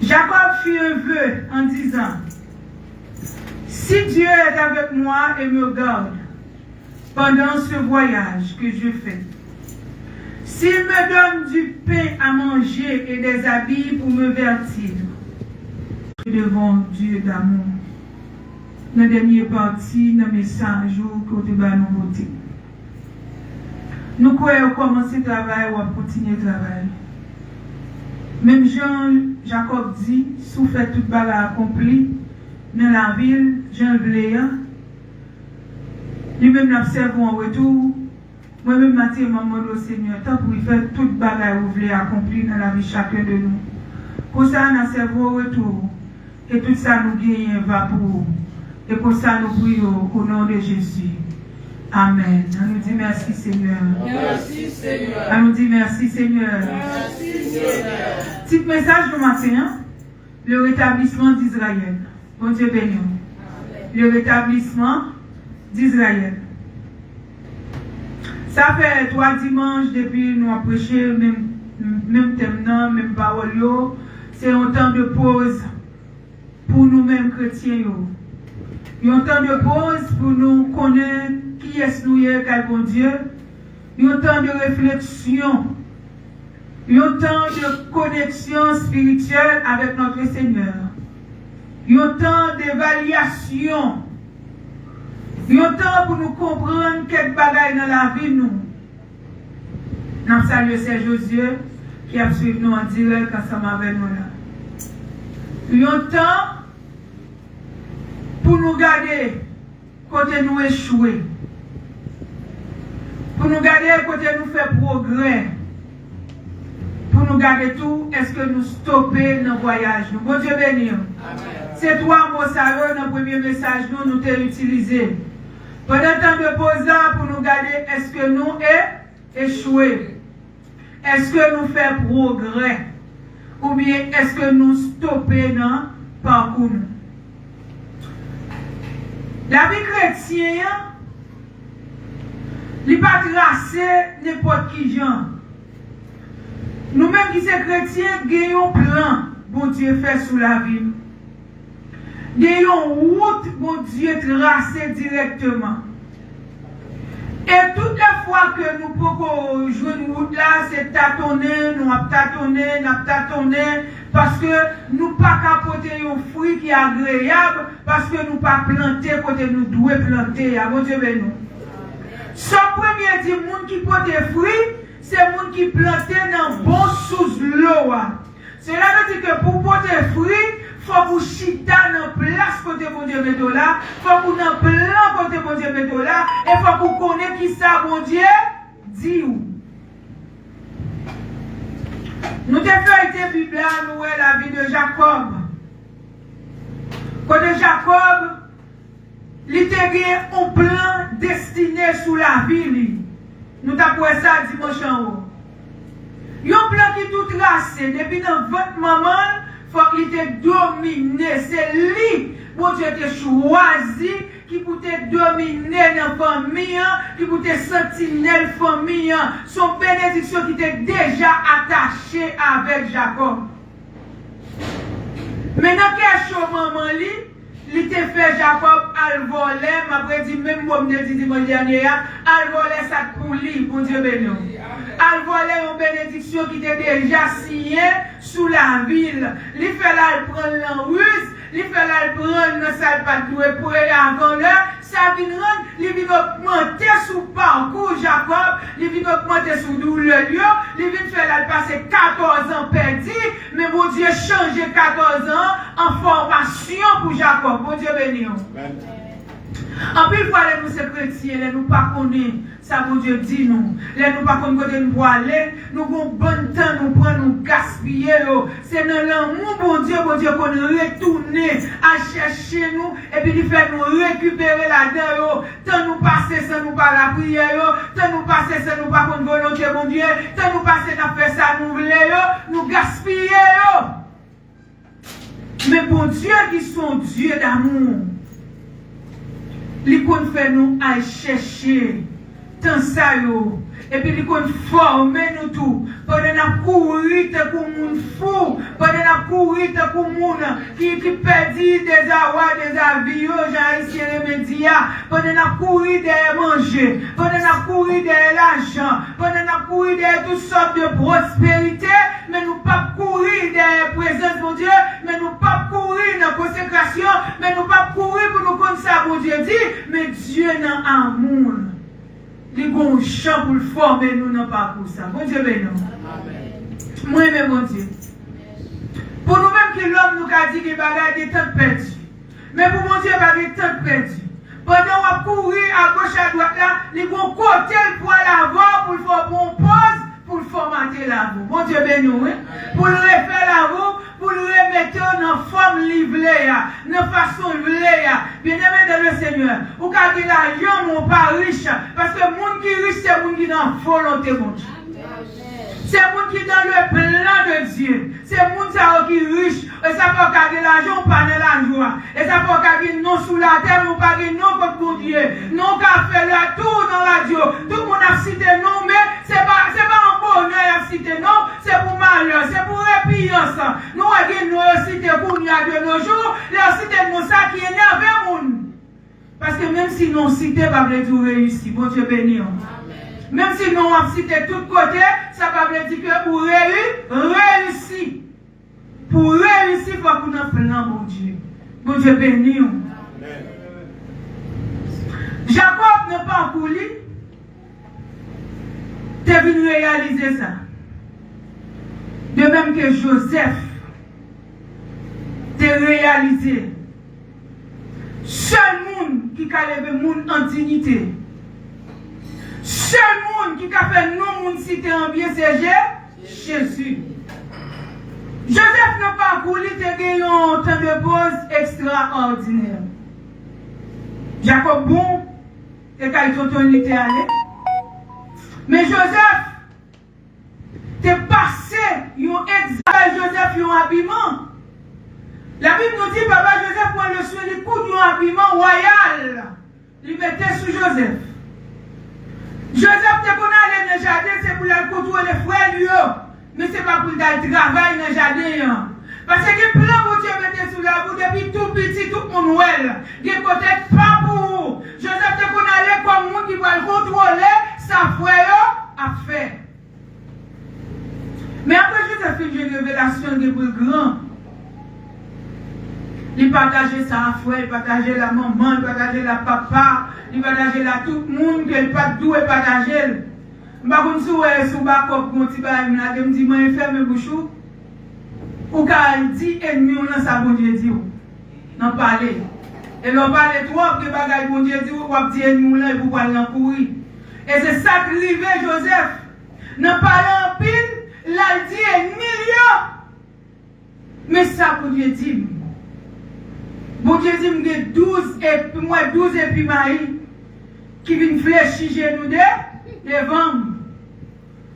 Jacob fit un vœu en disant, si Dieu est avec moi et me garde pendant ce voyage que je fais, s'il me donne du pain à manger et des habits pour me vertir, devant Dieu d'amour. Dans la dernière partie, dans le message que nous avons voté. Nous croyons commencer le travail ou continuer le travail. Même Jean-Jacob dit, si vous faites toute bagarre accomplie dans la ville, Jean Bléa, lui-même l'observe en retour, moi-même Mathieu m'a demandé au Seigneur, tant pour faire toute bagarre que vous voulez accomplir dans la vie de chacun de nous. Pour ça, nous observons au retour, et tout ça nous gagne va pour vous. Et pour ça, nous prions au nom de Jésus. Amen. On nous dit merci Seigneur. Merci Seigneur. On nous dit merci Seigneur. Merci Seigneur. Petit message de matin, le rétablissement d'Israël. Bon Dieu béni. Le rétablissement d'Israël. Ça fait 3 dimanches depuis nous avons prêché, même thème, même parole. C'est un temps de pause pour nous-mêmes chrétiens. Il y a un temps de pause pour nous connaître qui est nous, quel bon Dieu. Il y a un temps de réflexion. Il y a un temps de connexion spirituelle avec notre Seigneur. Il y a un temps d'évaluation. Il y a un temps pour nous comprendre quelle bagaille dans la vie nous. Nous saluons Saint Josué qui a suivi nous en direct ensemble avec nous là. Il y a un temps pour nous garder côté nous échouer. Pour nous garder côté nous faire progrès. Pour nous garder tout, est-ce que nous stopper dans le voyage? Bon Dieu béni. C'est 3 mots ça dans le premier message nous t'ai utilisé. Pendant le temps de pause là, pour nous garder, est-ce que nous échouer? Est-ce que nous faisons progrès? Ou bien est-ce que nous stopper dans le parcours? La vie chrétienne, il n'est pas tracé n'importe qui gens. Nous-mêmes qui sommes chrétiens, gagnons un plan, bon Dieu fait sous la vie. Gagnons une route, bon Dieu tracé directement. Et toutes les fois que nous pouvons jouer une route là, c'est tâtonner, nous tâtonner, parce que nous pas capoter un fruit qui est agréable, parce que nous pas planter côté nous devons planter. Bon Dieu béni nous. Ce premier dit, monde qui porte des fruits, c'est monde qui planté dans bon sous l'eau. Cela veut dire que pour porter des fruits, il faut que vous chita dans place côté bon Dieu mettre là, il faut que vous dans plan côté bon Dieu mettre là, et il faut que vous connaissez qui ça bon Dieu dit où. Nous avons fait une Bible, nous la vie de Jacob. Côté Jacob, il était un plan destiné sous la vie. Nous avons fait ça dimanche en haut. Il y a un plan qui est tout tracé. Depuis dans votre maman, il faut qu'il était dominé. C'est lui, bon Dieu, était choisi qui pouvait dominer dans la famille, qui pouvait sentinelle famille. Son bénédiction qui était déjà attachée avec Jacob. Maintenant, question maman, il te fait Jacob al voler, après dit même comme je dis dimanche dernier, al voler ça pour lui, pour Dieu béni. Al voler une bénédiction qui était déjà signée sous la ville. Il fait là prendre la ruse, il fait là prendre le salle pas doué pour aller avant l'heure. Ça vient rendre, il vient augmenter sous parcours Jacob, il vient augmenter sous le lieu, il vient faire là passer 14 ans perdu, mais mon Dieu change 14 ans en formation pour Jacob. Mon Dieu béni. En plus, voilà, nous, ces chrétiens, les nous pas connaissons, ça, mon Dieu dit nous. Les nous pas connaissons côté nous aller, nous avons bon temps, nous prenons, nous gaspiller. C'est dans l'amour, mon Dieu, qu'on retourne à chercher nous, et puis il fait nous récupérer là-dedans. Tant nous passer sans nous pas la prière, tant nous passer sans nous pas contre volonté, mon Dieu, tant nous passer dans faire ça, nous voulons, nous gaspiller. Mais pour Dieu qui sont Dieu d'amour, il compte faire nous à chercher tant ça yo et puis il compte former nous tout pendant la courir pour moun fou pendant la courir pour moun qui perdit des avoirs des avis j'ai ici les médias pendant la courir de manger pendant la courir de l'argent pendant la courir de toutes sortes de prospérité mais nous pas courir de présence mon Dieu mais nous pas courir dans consécration mais nous pas courir pour nous comme ça mon Dieu dit mais Dieu dans amour il y a un champ pour le former nous dans parcours ça bon Dieu béni moi même mon Dieu pour nous-mêmes qui l'homme nous a dit qu'il va y avoir temps perdu mais pour mon Dieu il va y avoir temps perdu pendant on va courir à gauche à droite là il y a un côté pour aller avant pour le faire bon pause pour le formater la roue. Mon Dieu béni, pour le refaire la roue, pour le remettre dans forme livrée, dans façon livrée. Bien aimé dans le Seigneur, ou quand il a l'argent, mon pas riche, parce que le monde qui est riche, c'est le monde qui est dans la volonté, mon Dieu. C'est le monde qui est dans le plan de Dieu. C'est le monde qui est riche. Et ça peut garder l'argent, pas de la joie. Et ça peut garder non sous la terre, non pas non contre mon Dieu. Non qu'à faire le tour dans la radio. Tout le monde a cité non, mais c'est pas un bonheur à citer non, c'est pour malheur, c'est pour répiance. Nous avons cité pour nous de nos jours, les cité nous ça qui énerve le monde. Parce que même si nous citons, pas veut dire réussir. Bon Dieu béni. Même si nous avons cité de tous côtés, ça veut dire que pour réussir. Pour réussir, il faut qu'on ait un plan, mon Dieu. Bon Dieu béni. Jacob n'a pas encore lu. Tu es venu réaliser ça. De même que Joseph t'a réalisé. Seul monde qui a levé le monde en dignité. Seul monde qui a fait non monde cité en bien, c'est Jésus. Joseph n'a pas coulé de gagner un temps de pause extraordinaire. Jacob bon, et quand il était allé. Mais Joseph, t'es passé un examen, Joseph, un habillement. La Bible nous dit, papa Joseph, prend le soin du coup d'un habillement royal. Il mettait sous Joseph. Joseph, t'es qu'on allait dans le jardin, c'est pour aller contrôler les frères, lui. Mais ce n'est pas pour aller travailler dans le jardin. Parce que plein de Dieu mettait sous la boue depuis tout petit, tout le monde. Il n'y a peut-être pas pour vous. Joseph, t'es qu'on allait comme monde qui va contrôler sa frère à faire. Mais après Joseph fait une révélation de plus grand. Il partageait sa frère, il partageait la maman, il partageait la papa, il partageait la tout le monde, qu'il pas tout et partageait. Je ne sais pas si vous avez dit, je ferme mes bouches. Ou quand il dit, ennemi, on a sa bon Dieu dit. Non, parler. Et l'on parle trop de bagages bon Dieu dit, ou on dit, ennemi, là, vous parlez en courir. Et c'est ça qui arrivait, Joseph. Non, parler en pile, là, il dit, ennemi, mais ça, bon Dieu dit. Bon Dieu dit, il y a 12 et puis Marie qui viennent fléchir chez nous devant.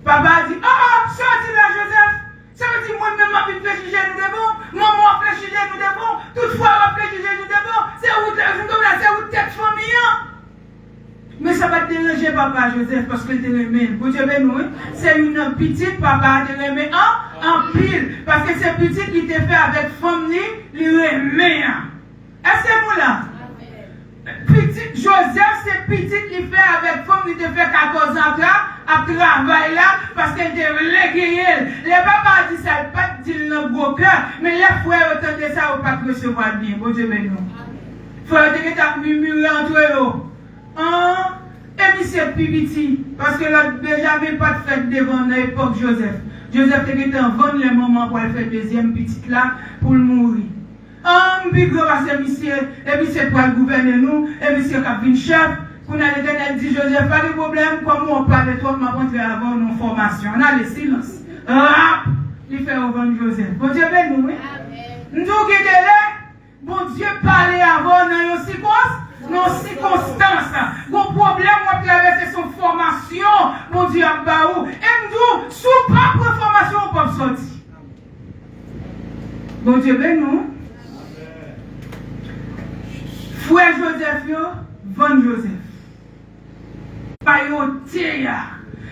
Papa dit, sorti là, Joseph. Ça veut dire, moi-même, ma vie fléchir chez nous devant. Maman fléchir chez nous devant. Toutefois, ma fléchir chez nous devant. C'est où tête famille. Mais ça va te déranger, papa Joseph, parce qu'il te remet. Vous savez, nous, c'est une petite papa te remet en pile. Parce que c'est petite qui te fait avec famille, il remet. Est-ce que vous là? Petit Joseph, c'est petit qui fait avec femme, il te fait 14 ans là, à travail là, parce qu'elle était reléguée. Les papas disent ça, pas dire dans le gros cœur, mais les frères entendent ça, ou pas recevoir bien. Bon Dieu, mais non. Frère, tu as murmuré entre eux. Hein? Et puis c'est petit, parce que là, Benjamin pas de fête devant l'époque Joseph. Joseph était en vendre les moments pour faire deuxième petite là, pour le mourir. Puis gros c'est monsieur, et puis c'est pour gouverner nous, et puis c'est Capitaine chef. Qu'on a l'Éternel dit Joseph, pas de problème, comme on parle de toi, m'a rentré avant nos formations. On a le silence. Rap, il fait revendre Joseph. Bon Dieu béni nous, oui. Nous qui sommes là, bon Dieu parlait avant dans nos circonstances. Bon problème, on a traversé son formation, bon Dieu a baou. Et nous, sous propre formation, on peut sortir. Bon Dieu béni nous. Frère Joseph, vend Joseph. Pas yo tire.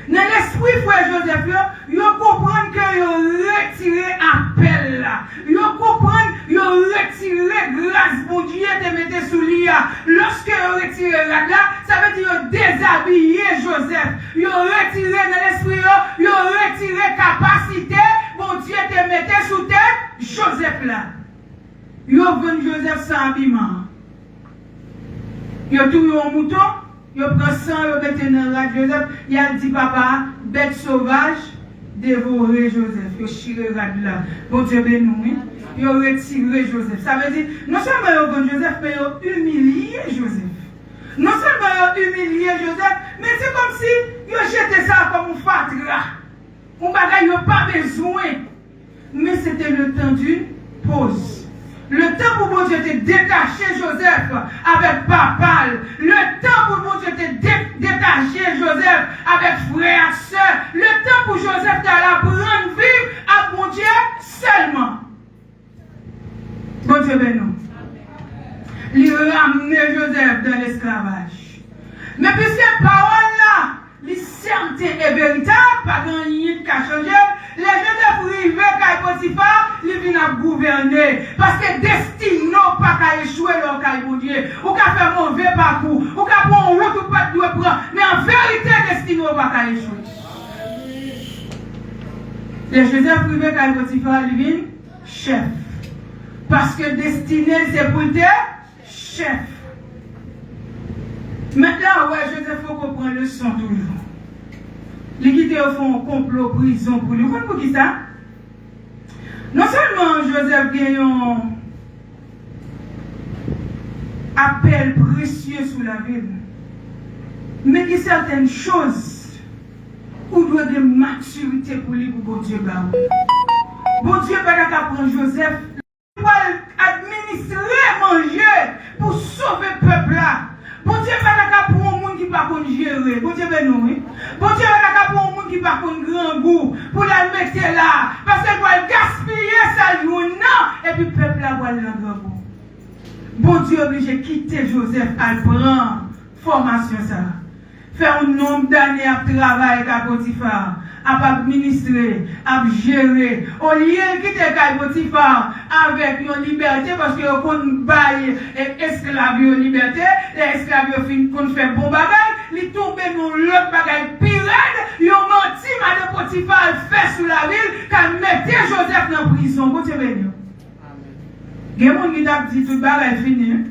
Dans l'esprit frère Joseph, yo comprend que yo retiré appel là. Yo comprend yo retiré grâce pour Dieu te mettre sous lui. Lorsque yo retiré là, ça veut dire yo déshabillé Joseph. Yo retiré dans l'esprit yo retiré capacité bon Dieu te mettre sous tête Joseph là. Yo vend Joseph sans habillement. Yo tout un mouton, yo prend sang, yo mette dans la Joseph, il a dit papa, bête sauvage, dévorer Joseph, yo chiré rad là. Bon Dieu béni, yo retiré Joseph. Ça veut dire, non seulement yo vend Joseph, mais yo humilié Joseph. Non seulement yo humilié Joseph, mais c'est comme si yo jeté ça comme un fatra. On bagay yo pas besoin. Mais c'était le temps d'une pause. Le temps pour mon Dieu te détacher Joseph avec papa. Le temps pour mon Dieu te détacher Joseph avec frère, soeur. Le temps pour Joseph d'aller prendre vivre à mon Dieu seulement. Bon Dieu béni. Il ramener Joseph dans l'esclavage. Mais puis ces paroles-là, les certitudes et véritables, pas grand rien qui a changé. Les gens de privé qui Potiphar, ils viennent à gouverner. Parce que destin non pas qu'à échouer leur Dieu. Ou qu'à faire mauvais parcours. Ou qu'à prendre une route ou pas de prendre. Mais en vérité, destin non pas qu'à échouer. Les Joseph privé qui Potiphar, ils viennent chef. Parce que destiné, c'est pour être chef. Maintenant, ouais, Joseph, il faut comprendre le son toujours. Les guider au fond complot prison pour lui. Vous comprenez pour qui ça? Non seulement Joseph gagne un appel précieux sous la ville, mais il y a certaines choses où doit de maturité pour lui, pour bon Dieu. Bon Dieu va prendre Joseph, il va administrer, manger pour sauver le peuple là. Bon Dieu va pour un monde qui ne peut pas gérer. Bon Dieu béni, oui. Bon Dieu va pour un monde qui ne peut pas grand goût pour la mettre là. Parce qu'elle doit gaspiller sa journée. Et puis le peuple là va le grand goût. Bon Dieu est obligé de quitter Joseph à prendre formation ça. Faire un nombre d'années à travailler avec Potiphar, à administrer, à gérer. Au lieu de quitter Potiphar avec une liberté, parce qu'on baille esclaves en liberté, les esclaves qu'on fait bon bagage, ils tombent dans l'autre bagage pirate, ils ont menti, madame Potiphar fait sous la ville, qu'elle mettait Joseph dans la prison. Bon Dieu béni. Il y a des gens qui ont dit tout le bagage fini.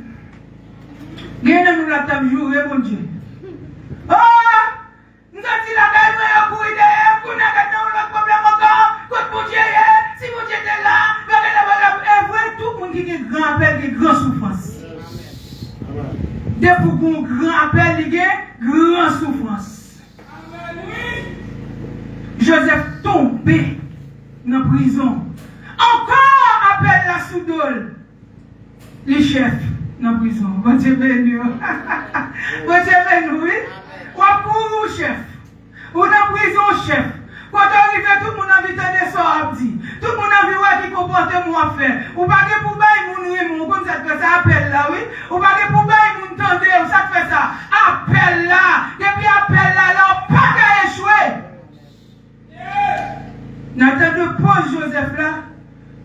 Il y a des gens qui ont joué, mon Dieu. Oh! Nous avons dit la gueule, nous avons couru derrière, nous avons le problème encore, quand mon Dieu est, si mon Dieu est là, et vrai, tout le monde qui a grand appel, qui a grand souffrance. Dès pour qu'on grand appel, il y a grand souffrance. Joseph tombé dans la prison. Encore appel la soudole. Les chefs dans la prison. Bon Dieu béni. Bon Dieu béni, oui. Ou pour chef, ou dans la prison chef. Quand on arrive, tout le monde a envie de ça dit. Tout le monde a envie de comportement à faire. Ou pas que pour bailler mon comme ça fait ça appel là, oui. Ou pas que pour bailler mon tendez, ça fait ça. Appel là. Depuis appel là, pas qu'à échouer. Dans le temps de pause Joseph là,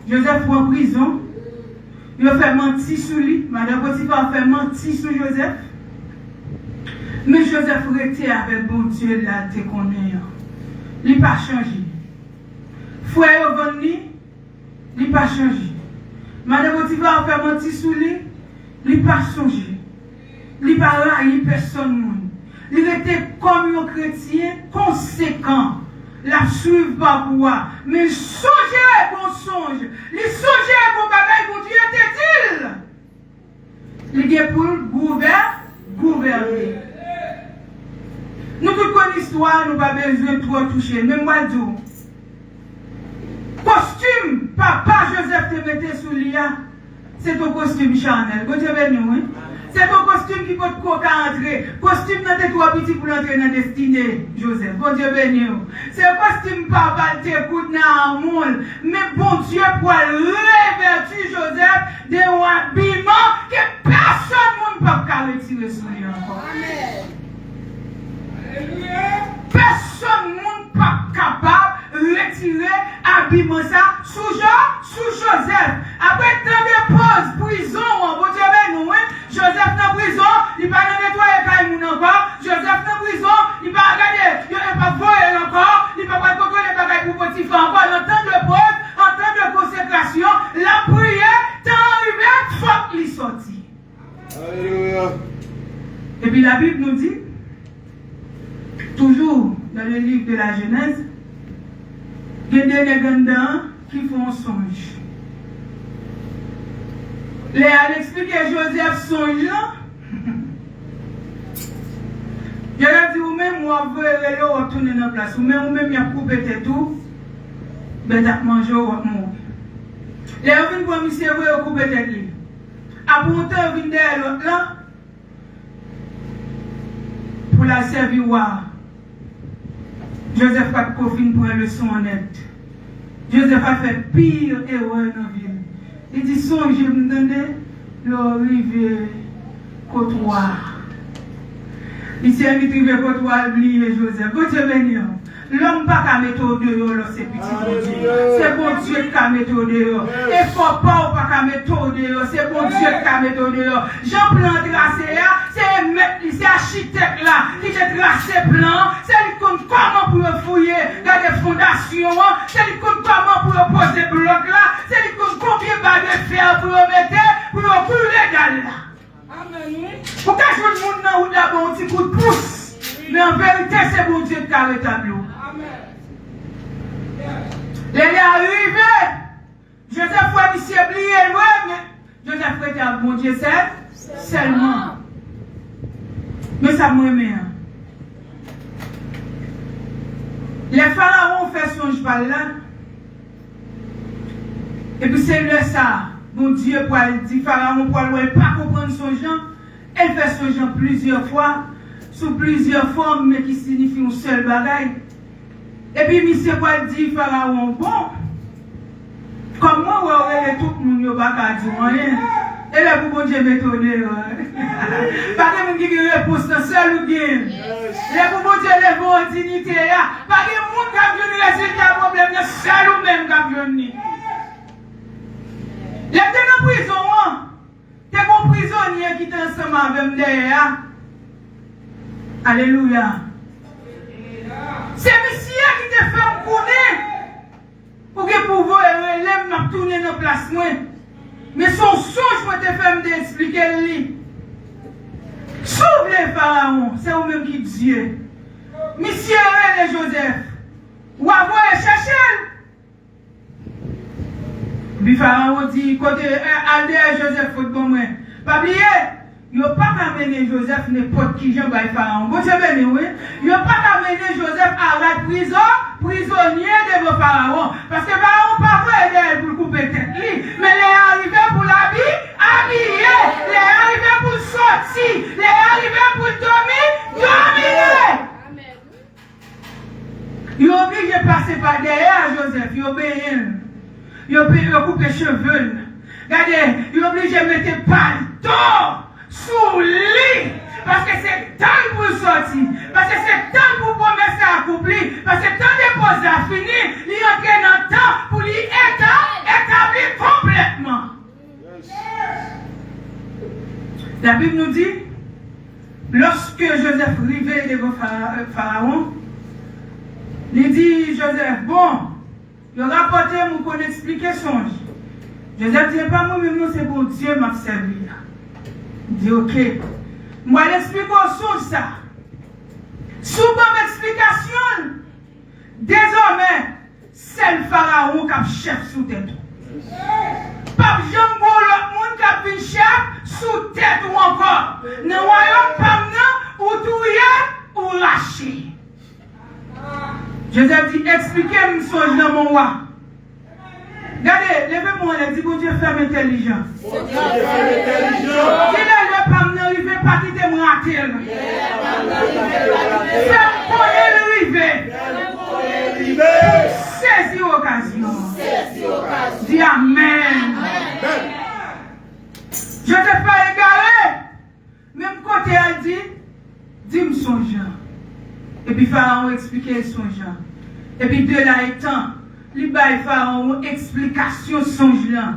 Joseph est en prison. Il a fait mentir sur lui. Madame Potiphar a fait mentir sur Joseph. Mais Joseph était avec bon Dieu là, te connaît. Il n'a pas changé. Frère venu, il n'a pas changé. Madame Potiphar a fait mentir sur lui. Il n'a pas changé. Il n'a pas raillé personne. Il était comme un chrétien conséquent. La suivre pas pour moi. Mais il songeait bon songe. Il songeait bon bagaille pour Dieu était-il. Il est pour gouverner. Nous tous connaissons l'histoire, nous n'avons pas besoin de trop toucher. Même moi, je dis, costume, papa Joseph te mettait sous l'IA, c'est ton costume Chanel. Vous avez nous, oui? C'est ton costume qui peut te entrer. Costume dans tes trois petits pour entrer dans la destinée, Joseph. Bon Dieu béni. C'est un costume papa t'écoute dans le monde. Mais bon Dieu pour revêtir Joseph de un habillement que personne ne peut pas retirer sur lui encore. Personne ne peut pas capable de retirer habillement ça sous Joseph. Après tant de pause, prison, bon Dieu béni, Joseph dans prison, il ne va pas nettoyer Kaimoun encore. Joseph dans prison, il ne va pas regarder, il ne va pas voyer encore, il ne va pas contrôler les bagages pour Potiphar encore. En temps de pause, en temps de consécration, la prière, tant arrivé, faut qu'il sorti. Alléluia. Et puis la Bible nous dit, toujours dans le livre de la Genèse, il y a des gandins qui font un songe. Léa expliqué Joseph songe là. Je leur dis, vous-même, moi, vous allez retourner dans la place. Vous-même, il y a coupé tout. Ben, vous mangé ou vous mourir. Léa vient pour monsieur, vous coupé tête. Après, vous venez derrière l'autre là. Pour la servir. Joseph a confine pour une leçon honnête. Joseph a fait pire erreur dans la ville. Il dit, songe, je me donnais, l'arrivée côtoir. Il s'est invité à côtoir, oublier Joseph. Vous Dieu béni. L'homme n'a pas mettre au dehors, c'est petit bon Dieu. C'est bon Dieu qui a mettre au dehors. Et il ne faut pas mettre au dehors, c'est bon Dieu qui a mettre au dehors. Jean-Plan tracé, c'est architecte là, qui a tracé plan, c'est lui qui compte comment pour fouiller dans les fondations, c'est lui qui compte comment pour poser bloc là, c'est lui qui compte combien de barres de fer pour mettre, pour couler dans là. Pourquoi je veux le monde dans où d'abord un petit coup de pouce? Mais en vérité, c'est bon Dieu qui a rétabli. Il est arrivé. Joseph a dit, c'est oublié, mais Joseph était à bon Dieu, seulement. Mais ça me remet. Les pharaons fait son cheval là. Et puis c'est le ça. Bon Dieu pour dire, pharaon pour ne pas comprendre son genre. Elle fait son genre plusieurs fois. Sous plusieurs formes, mais qui signifient un seul bagaille. Et puis, monsieur va dire, pharaon, bon, comme moi, vous aurez tout le monde, vous n'avez pas dit rien. Et là, vous pouvez mettre au dehors. Pas que vous avez réponse seul ou bien. Là, vous pouvez lever votre dignité. Pas que vous avez un résultat problème, seul ou même qui a venu. Là, vous êtes en prison, vous êtes un prisonnier qui est ensemble avec moi derrière. Alléluia. C'est monsieur qui te fait me connaître. Pour que pouvoir relève m'a tourner dans place moi. Mais son songe moi te fait me expliquer lui. Sauve les pharaons, c'est vous-même qui Dieu. Monsieur et Joseph. Ou avoir chercher. Puis pharaon dit côté Aldé et Joseph faut bon moi. Pas oublier. Il n'y a pas amené Joseph n'importe qui, Jean-Baptiste Pharaon. Vous savez, oui? Il n'y a pas amené Joseph à la prison, prisonnier de vos pharaons. Parce que Pharaon pas vrai pour couper tête. Mais il est arrivé pour l'habiller, il est arrivé pour sortir, il est arrivé pour dominer. Il est obligé de passer par derrière Joseph, il obéit. Il est obligé de couper les cheveux. Regardez, il est obligé de mettre palto sous lui, parce que c'est temps pour sortir, parce que c'est temps pour promesse accomplir, parce que temps de pause à finir, il entre dans le temps pour lui établir complètement. La Bible nous dit, lorsque Joseph arrivait devant Pharaon, il dit, Joseph, bon, il rapporté pour qu'on explique songe. Joseph dit, pas moi-même, non, c'est pour Dieu m'a servi. Il dit, ok. Moi, l'explique au songe ça. Sous bonne explication, désormais, c'est le Pharaon qui a chef sous tête. Pas Jean l'autre monde qui a vu chef sous tête ou encore. Dans le royaume, pas ou touiller ou lâcher. Joseph dit, expliquez-moi songe dans mon roi. Regardez, levez-moi, elle dit, bon Dieu, femme intelligente. Dis-le, pas m'arriver, pas quitter moi à terre. Fais-moi arriver. Saisis l'occasion. Dis Amen. Je ne t'ai pas égaré. Même côté, elle dit, dis-moi son genre. Et puis Pharaon expliquait son genre. Et puis de là étant, il baille Pharaon explication songe là.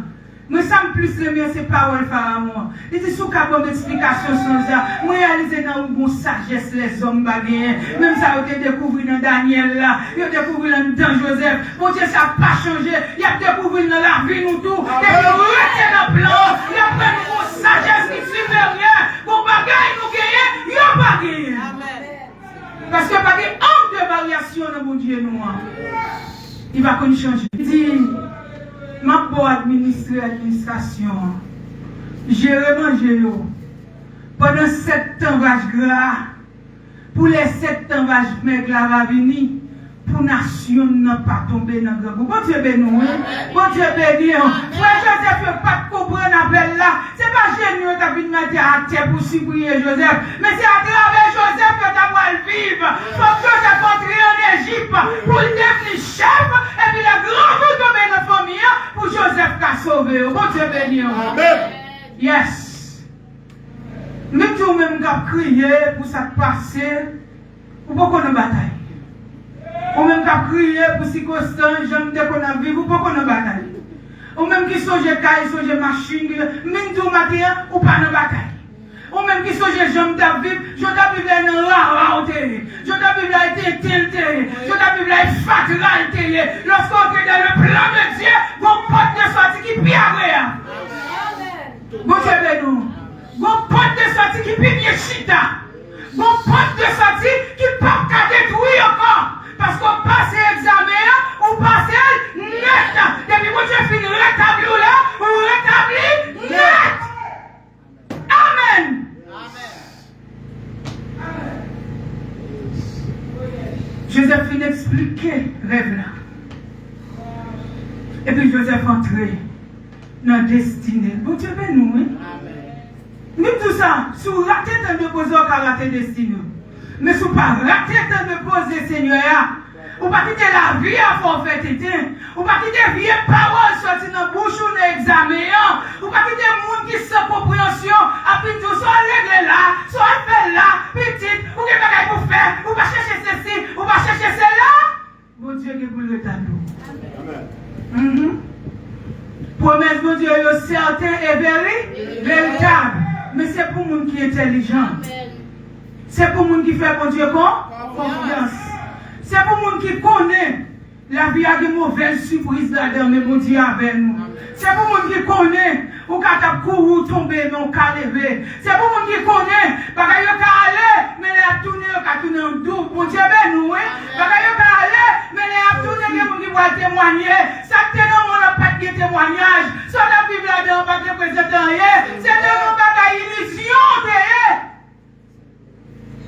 Moi ça me plus le mieux c'est parole Pharaon. Il dit sous capable d'explication songe là. Moi réaliser dans une bonne sagesse les hommes baguer. Même ça vous découvert dans Daniel là, vous découvert dans Joseph. Mon Dieu ça pas changé. Il a découvert dans la vie nous tout. Et vous restez dans le plan. Il a pris une sagesse qui est supérieure. Pour bagaille nous gagner, il a pas gagné. Parce que pas de honte de variation dans mon Dieu noir. Il va qu'on changer. Il dit, ma pour administrer l'administration. Gérer manger. Pendant 7 ans, vache gras. Pour les 7 ans, vache maigre va venir. Pour nation n'a pas tomber dans le grand. Bon Dieu béni. Bon Dieu béni. Frère Joseph ne pas comprendre l'appel là. Ce n'est pas génial que tu as mettre à terre pour supprimer Joseph. Mais c'est à travers Joseph que tu as vivre. Il faut que Joseph entre en Égypte pour devenir chef. Et puis le grand coup tomber dans la famille pour Joseph qui a sauvé. Bon Dieu béni. Amen. Yes. Même si vous-même crié pour ça passer, vous pouvez qu'on bataille. Ou même qui a crié pour circonstances, j'aime dire qu'on a vécu, ou pas qu'on a bataille. Ou même qui songe caille, songe machine, même tout matin, ou pas dans bataille. Ou même qui songe j'aime ta vie, je t'ai vu dans la rareté, je t'ai vu là été tilté, je t'ai vu là fatigué. Lorsqu'on est dans le plan de Dieu, mon pote de sortie qui pire agréable. Bon Dieu béni. Mon pote de sortie qui pire chita. Mon pote de sortie qui ne peut pas détruire encore. Parce qu'on passe l'examen, on passe net. Depuis que tu finis rétablir là, on rétablit net. Amen. Joseph finit d'expliquer le rêve là. Et puis Joseph entrait dans la destinée. Bon Dieu béni, oui. Même tout ça, si vous ratez tant de poser, on va rater destinée. Mais si vous ne pas rater tant de poser, Seigneur, ou pas quitter la vie à forfait, ou pas quitter vieille parole sortie dans la bouche ou dans l'examen, ou pas quitter le monde qui sans compréhension, après tout, soit régler là, soit faire là, petit, ou qu'il y a pour faire, ou pas chercher ceci, ou pas chercher cela. Bon Dieu, qui vous le Amen. Promesse, bon Dieu, est certain et véritable. Mais c'est pour les gens qui sont intelligents. C'est pour les gens qui font bon Dieu confiance. C'est pour les gens qui connaissent la vie a des mauvaises surprises là-dedans, mais bon Dieu avec nous. C'est pour les gens qui connaissent ou quand tu as couru, tomber, mais on peut lever. C'est pour les gens qui connaissent, parce qu'ils peuvent aller, mais ils peuvent tourner en double. Bon Dieu avec nous, parce qu'ils peuvent aller, mais ils peuvent tourner, les gens qui vont témoigner. Ça te donne mon pas de témoignage. Ça la Bible là-dedans, pas de présenter rien. C'est de nos bagailles illusion.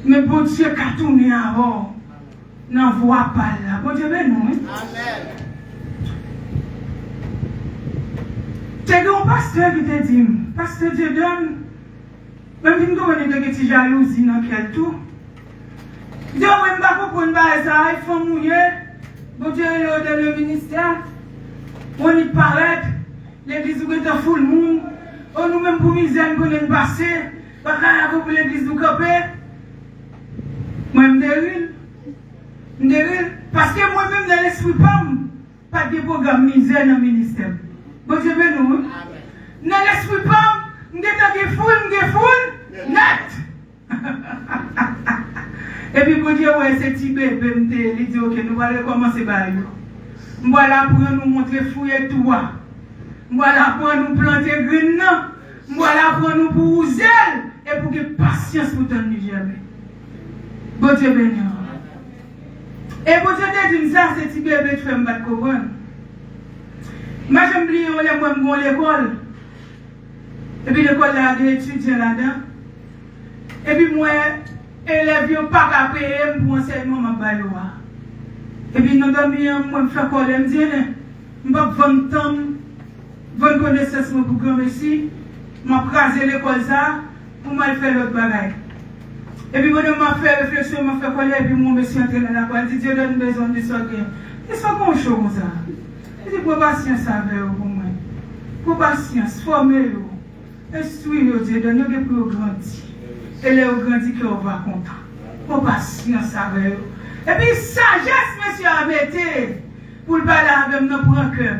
Mais bon Dieu, quand tourner avant. N'en voit pas là. Bon Dieu, ben nous. Amen. C'est un pasteur qui te dit, pasteur Dieu donne, même si nous avons des petites jalousies dans quel tout. Dieu, on ne va pas comprendre ça, il faut mouiller. Bon Dieu, il est dans le ministère. On y paraît, l'église où est en full monde. On nous même pour misère, nous connaissons passer. Pour l'église du Copé. Moi, je me parce que moi-même, dans l'esprit, pas de programme misère dans le ministère. Bon Dieu, nous. Dans l'esprit, je suis foule, Et puis, bon Dieu, ouais, c'est petit bébé, il dit, ok, nous allons commencer par eux. Voilà pour nous montrer fouiller tout. Voilà pour nous planter graines. Voilà pour nous pour zèle et pour que patience pour ton jamais. Bon Dieu béni. Et bon Dieu te dit ça, c'est petit bébé tu fais me battre comprendre. Moi j'aime bien les moi mon l'école. Et puis l'école là des étudiants là-dedans. Et puis moi élèves yo pas qu'à payer pour enseignement m'a bailler. Et puis nous dormir moi me faire coller me dire m'pas vendre temps bonne connaissance pour grand merci m'a craser l'école ça pour mal faire l'autre bagaille. Et puis, quand m'a fait réflexion, m'a fait coller, et puis mon monsieur entraîné dans la cour, il dit Dieu donne besoin de ça. Et ça, qu'on chose comme ça. Il dit, pour patience avec vous, pour moi. Pour patience, formez-vous. Instruisez-vous, Dieu donne des pour grandir. Et les grandis qui on va content. Pour patience avec vous. Et puis, sagesse, monsieur, a mis pour le parler avec nous pour un cœur.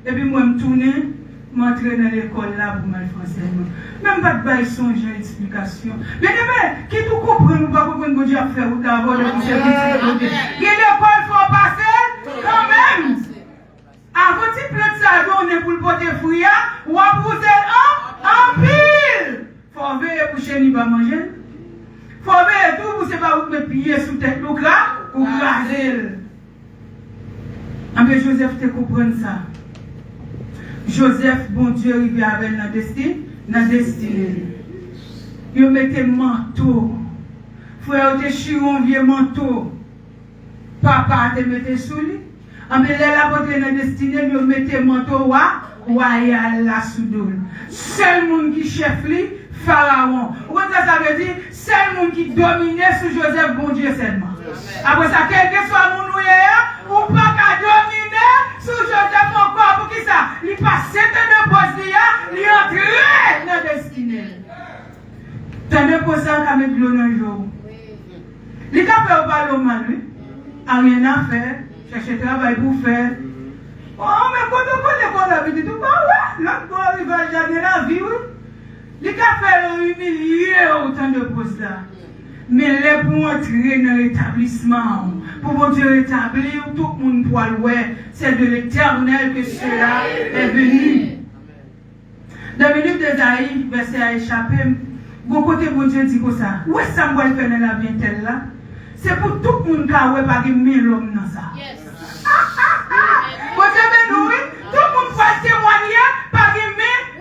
Et puis, moi, je me tourne. M'entrer dans l'école là pour mal français. Même pas de bail songe explication. Mais qui tout comprend ou pas comprendre bon Dieu a fait ou d'abord le service. Il l'école faut passer quand même. Avant tu plante ça on est pour le porter fruit ou à pousser en pile. Faut veiller pour chez ni pas manger. Faut veiller tout pour c'est pas vous mettre pied sous tête ou craser. En fait Joseph te comprendre ça. Joseph, bon Dieu, il vient avec la destinée. Il mettait manteau. Frère, il était un vieux manteau. Papa te mettait sous lui. En fait, la beauté dans la destinée, il mettait manteau royal là sous lui. Seul monde qui chef lui, Pharaon. Vous voyez ça veut dire, seul monde qui dominait sous Joseph, bon Dieu seulement. Après ça, quel que soit mon ou pas qu'à dominer sous Joseph encore pour qui ça? Il passe de Bosnia, il entre dans la destinée. T'as ne pas ça qu'à mettre l'eau dans le jour. Il a fait au ballon mal, lui. A rien à faire. Chercher travail pour faire. Oh, mais quand on connaît quoi d'habitude, tout pas ouais. L'autre il va jamais la vie, oui. Il a fait humilier autant de postes là. Mais les pour entrer dans l'établissement, pour bon Dieu rétablir, tout le monde doit louer, c'est de l'Éternel que cela est venu. Dans le livre d'Ésaïe, verset à échapper, bon côté bon Dieu dit comme ça. Où est-ce que ça va faire dans la vie telle là? C'est pour tout le monde qui a pas de 1000 hommes dans ça. Bon Dieu béni, tout le monde va témoigner par de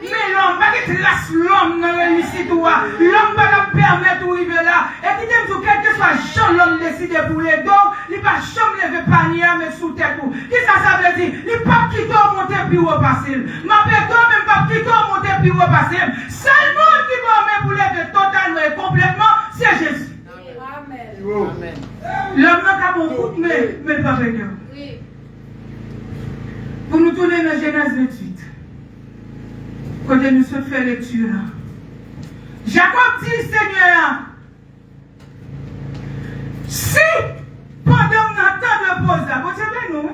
1000 hommes, pas de trace l'homme dans le lycée. L'homme va nous permettre d'arriver là. Et qui t'aime tout, quel que soit Jean, l'homme décide pour les dos, il va jamais lever panier, mais sous tête. Qu'est-ce que ça veut dire? Il ne peut pas quitter monter puis repasser. Ma personne même pas quitter monter puis repasser. Seulement qui va mettre pour lever totalement et complètement, c'est Jésus. Amen. L'homme n'a pas beaucoup, mais le pas Dieu. Pour nous tourner dans Genèse 28, quand nous sommes fait lecture, Jacob dit Seigneur, si pendant notre temps de pause là, vous savez nous,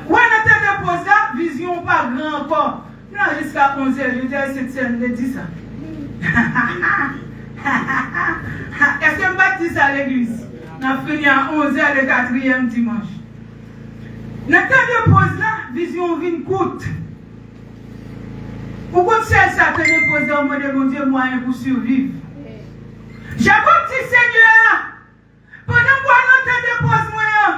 ou notre temps de pause là, vision pas grand encore. Non, jusqu'à 11h, je dis cette scène, je dis ça. Est-ce que je vais dire ça à l'église? On a fini à 11h le 4e dimanche. Notre temps de pause là, vision vient courte. Pourquoi c'est ça que nous posons au de mon Dieu moyen pour survivre? Jacob dit Seigneur, pendant que notre temps de pause moyen,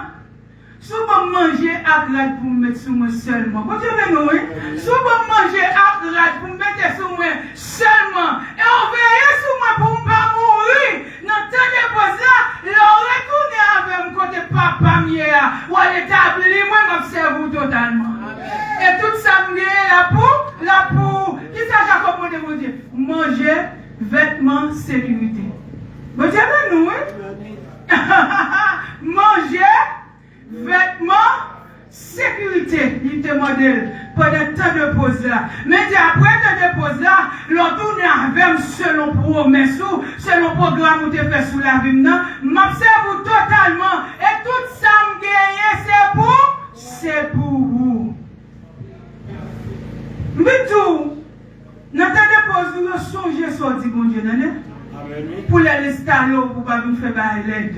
si vous mangez à grade pour me mettre sur moi seulement, vous savez nous, si vous mangez à grade pour me mettre sur moi seulement, et on veille sur moi pour ne pas mourir, notre temps de pause là, le retourner avec moi côté papa mien, ou à l'établir, moi m'observe totalement. Et tout ça me la pour, qui ça Jacob de vous dire? Manger, vêtements, sécurité. Vous savez nous, oui? Manger, vêtements, sécurité, il te modèle pendant tant de pause là. Mais après tant de pause là, l'on tourne avec selon promesse, selon programme où tu fais sous la vie, m'observe totalement. Et tout ça me gagne, c'est pour vous. Mais tout, notre temps de pause, nous songez sorti, bon Dieu, pour les installer, pour ne pas nous faire l'aide.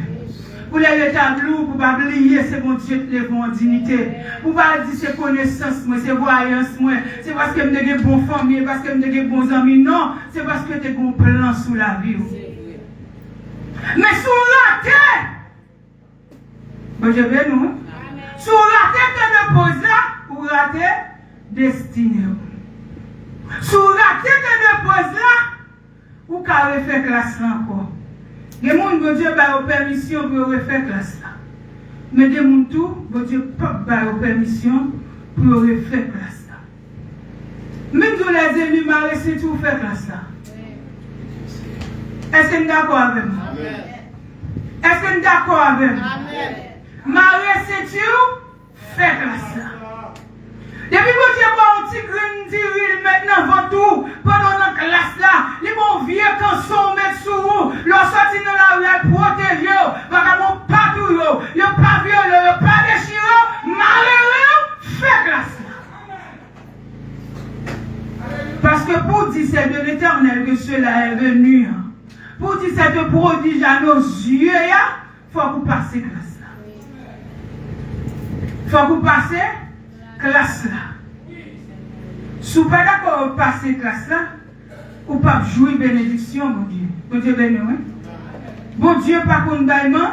Pour les tableaux, pour ne pas oublier, c'est mon Dieu qui est en dignité. Pour ne pas dire c'est connaissance, c'est voyance, c'est parce que je suis bon famille, parce que je suis bons amis. Non, c'est parce que tu as un plan sous la vie. Mais sous la terre, bon, je vais nous. Sous la terre, tu me poses là, pour rater destinée. Sous la terre, tu me poses là, ou qu'à refaire classe là encore. Les gens, bon Dieu, a permission pour refaire classe là. Mais des gens, tout, bon Dieu, pas permission pour refaire classe là. Même tous les ennemis m'ont laissé tout faire classe là. Est-ce que vous êtes d'accord avec moi? Est-ce que vous êtes d'accord avec moi? M'a laissé tout faire classe là. Depuis que Dieu m'a un petit grain d'huile maintenant, avant tout, pendant la classe là, les bons vieux cançons mettent sous vous, leur sorti dans la rue, protégez vous, vagabond pas tout yo, yo pas violé, yo pas déchiré, malheureux, fait classe là. Parce que pour dire c'est de l'Éternel que cela est venu, pour dire c'est de prodige à nos yeux, il faut que vous passiez classe là. Il faut que vous passiez classe là. Si vous n'êtes pas d'accord pour passer classe là, ou pas jouer bénédiction, mon Dieu. Bon Dieu béni, oui. Bon Dieu, pas qu'on baillement.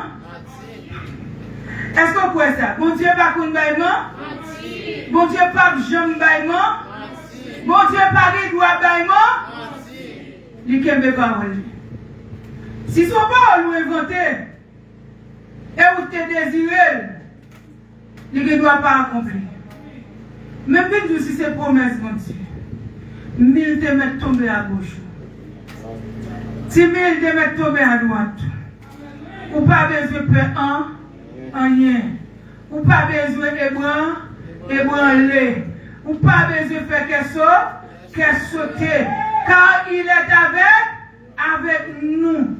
Est-ce qu'on croit ça? Bon Dieu, pas qu'on baillement. Bon Dieu, pas jambe baillement. Bon Dieu, pas de doigt baillement. Il kembe parole. Si son parole ou inventé, et ou te désiré, il ne doit pas accomplir. Même si c'est promesse, mon Dieu, 1000 te mettent tomber à gauche, 10 000 te mettent tomber à droite. Ou pas besoin de faire rien. Ou pas besoin d'ébranler. Ou pas besoin de faire qu'elle sauter. Car il est avec nous.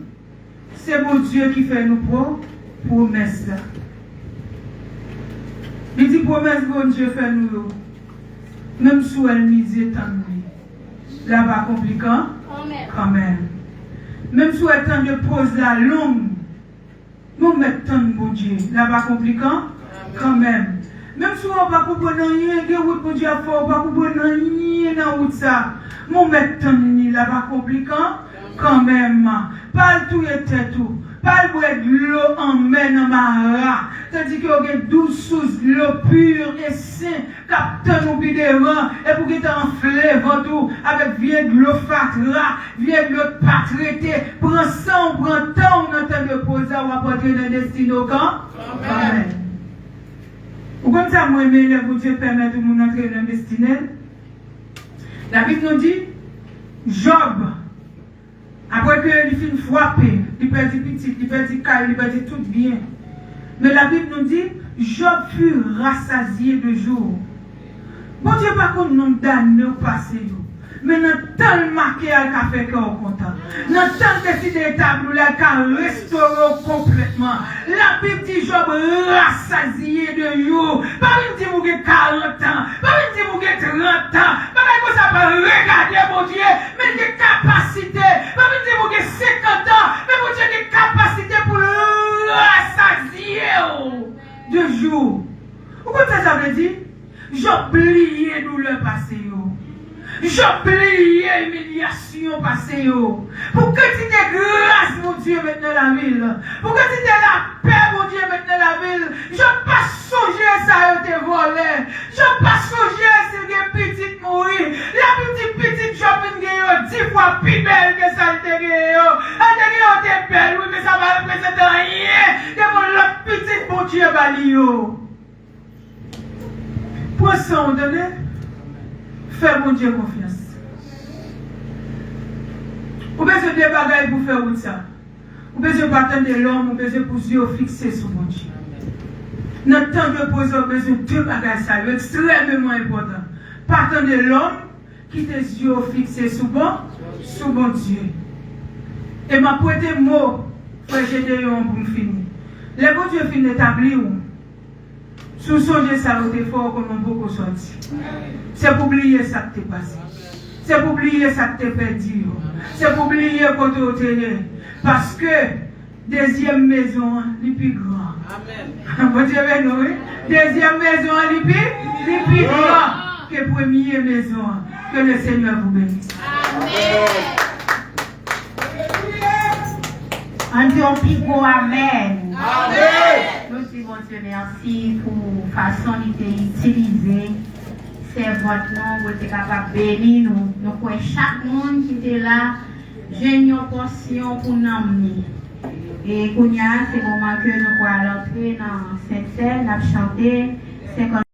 C'est mon Dieu qui fait nous promesses. Il dit promesse, bon Dieu fait nous. Même si elle misait tant de là-bas compliquant, quand même. Même si elle tente de poser la longue, nous mettons tant de bon Dieu, là-bas compliquant, quand même. Même si on ne va pas comprendre rien, que route bon Dieu a fait, on ne va pas comprendre rien dans route ça. Nous mettons tant là-bas compliquant, quand même. Pas tout et tout. Pas le boire de l'eau en main dans ma. Tandis qu'il y a 12 sous l'eau pure et saine, capteur nous devant, et pour qu'il t'enflé ventou, avec vieille de l'eau fatra, vieille de l'eau pas traité, prends ça, on prend temps, on entend de poser, on va porter dans le destin au camp. Amen. Ou comme ça, moi, mais le Dieu permet de nous entrer dans le destin. La Bible nous dit, Job, après qu'il finit frappé, il perdit petit, il perdit caille, il perdit tout bien. Mais la Bible nous dit, Job fut rassasié de jour. Bon Dieu, par contre, nous damnés au passé. Mais nous avons marqué à café qu'on est content. Nous avons décidé d'établir la car restaurer complètement. La Bible dit Job rassasié de jour. Pas une dit vous avez 40 ans, pas une dit vous avez 30 ans, pas une ça va regarder mon Dieu, mais des capacités. Pas une dit vous avez 50 ans, mais mon Dieu des capacités pour rassasier de jour. Vous comprenez ça veut dire? J'oublie nous le passé. J'oublie l'humiliation passée. Pour que tu aies grâce, mon Dieu, maintenant la ville. Pour que tu aies la paix, mon Dieu, maintenant la ville. Je ne pas songer ça, te voler. Je ne pas songer si des petites mourir. La petite Job est 10 fois plus belle que ça, elle est belle, oui, mais ça va représenter rien. Devant la petite, mon Dieu, balio. Pour ça, on donne. Fais mon Dieu confiance. Vous avez besoin de bagailles pour faire ça. Vous avez besoin de attendre de l'homme, vous avez besoin de poser fixer sur mon Dieu. Notre temps de poser, vous avez besoin de deux bagailles, ça est extrêmement important. Pas attendre de l'homme qui tes yeux fixés sur mon Dieu. Et ma prêté mot, frère Gédéon pour me finir. Les bon Dieu finit d'établir. Sous songer ça, vous êtes fort comme on beaucoup sorti. C'est pour oublier ça que t'es passé. C'est pour oublier ça que t'es perdu. C'est pour oublier quand tu es. Parce que deuxième maison, le plus grand. Amen. Bon Dieu, nous, oui. Deuxième maison, le plus grand que première maison. Que le Seigneur vous bénisse. On dit un plus gros Amen. Amen. Nous disons Dieu merci pour la façon d'utiliser. C'est votre nom, vous êtes capable de bénir nous. Nous croyons chaque monde qui était là, j'ai une portion pour nous emmener. Et Kounia, c'est le moment que nous allons entrer dans cette scène, nous chanter.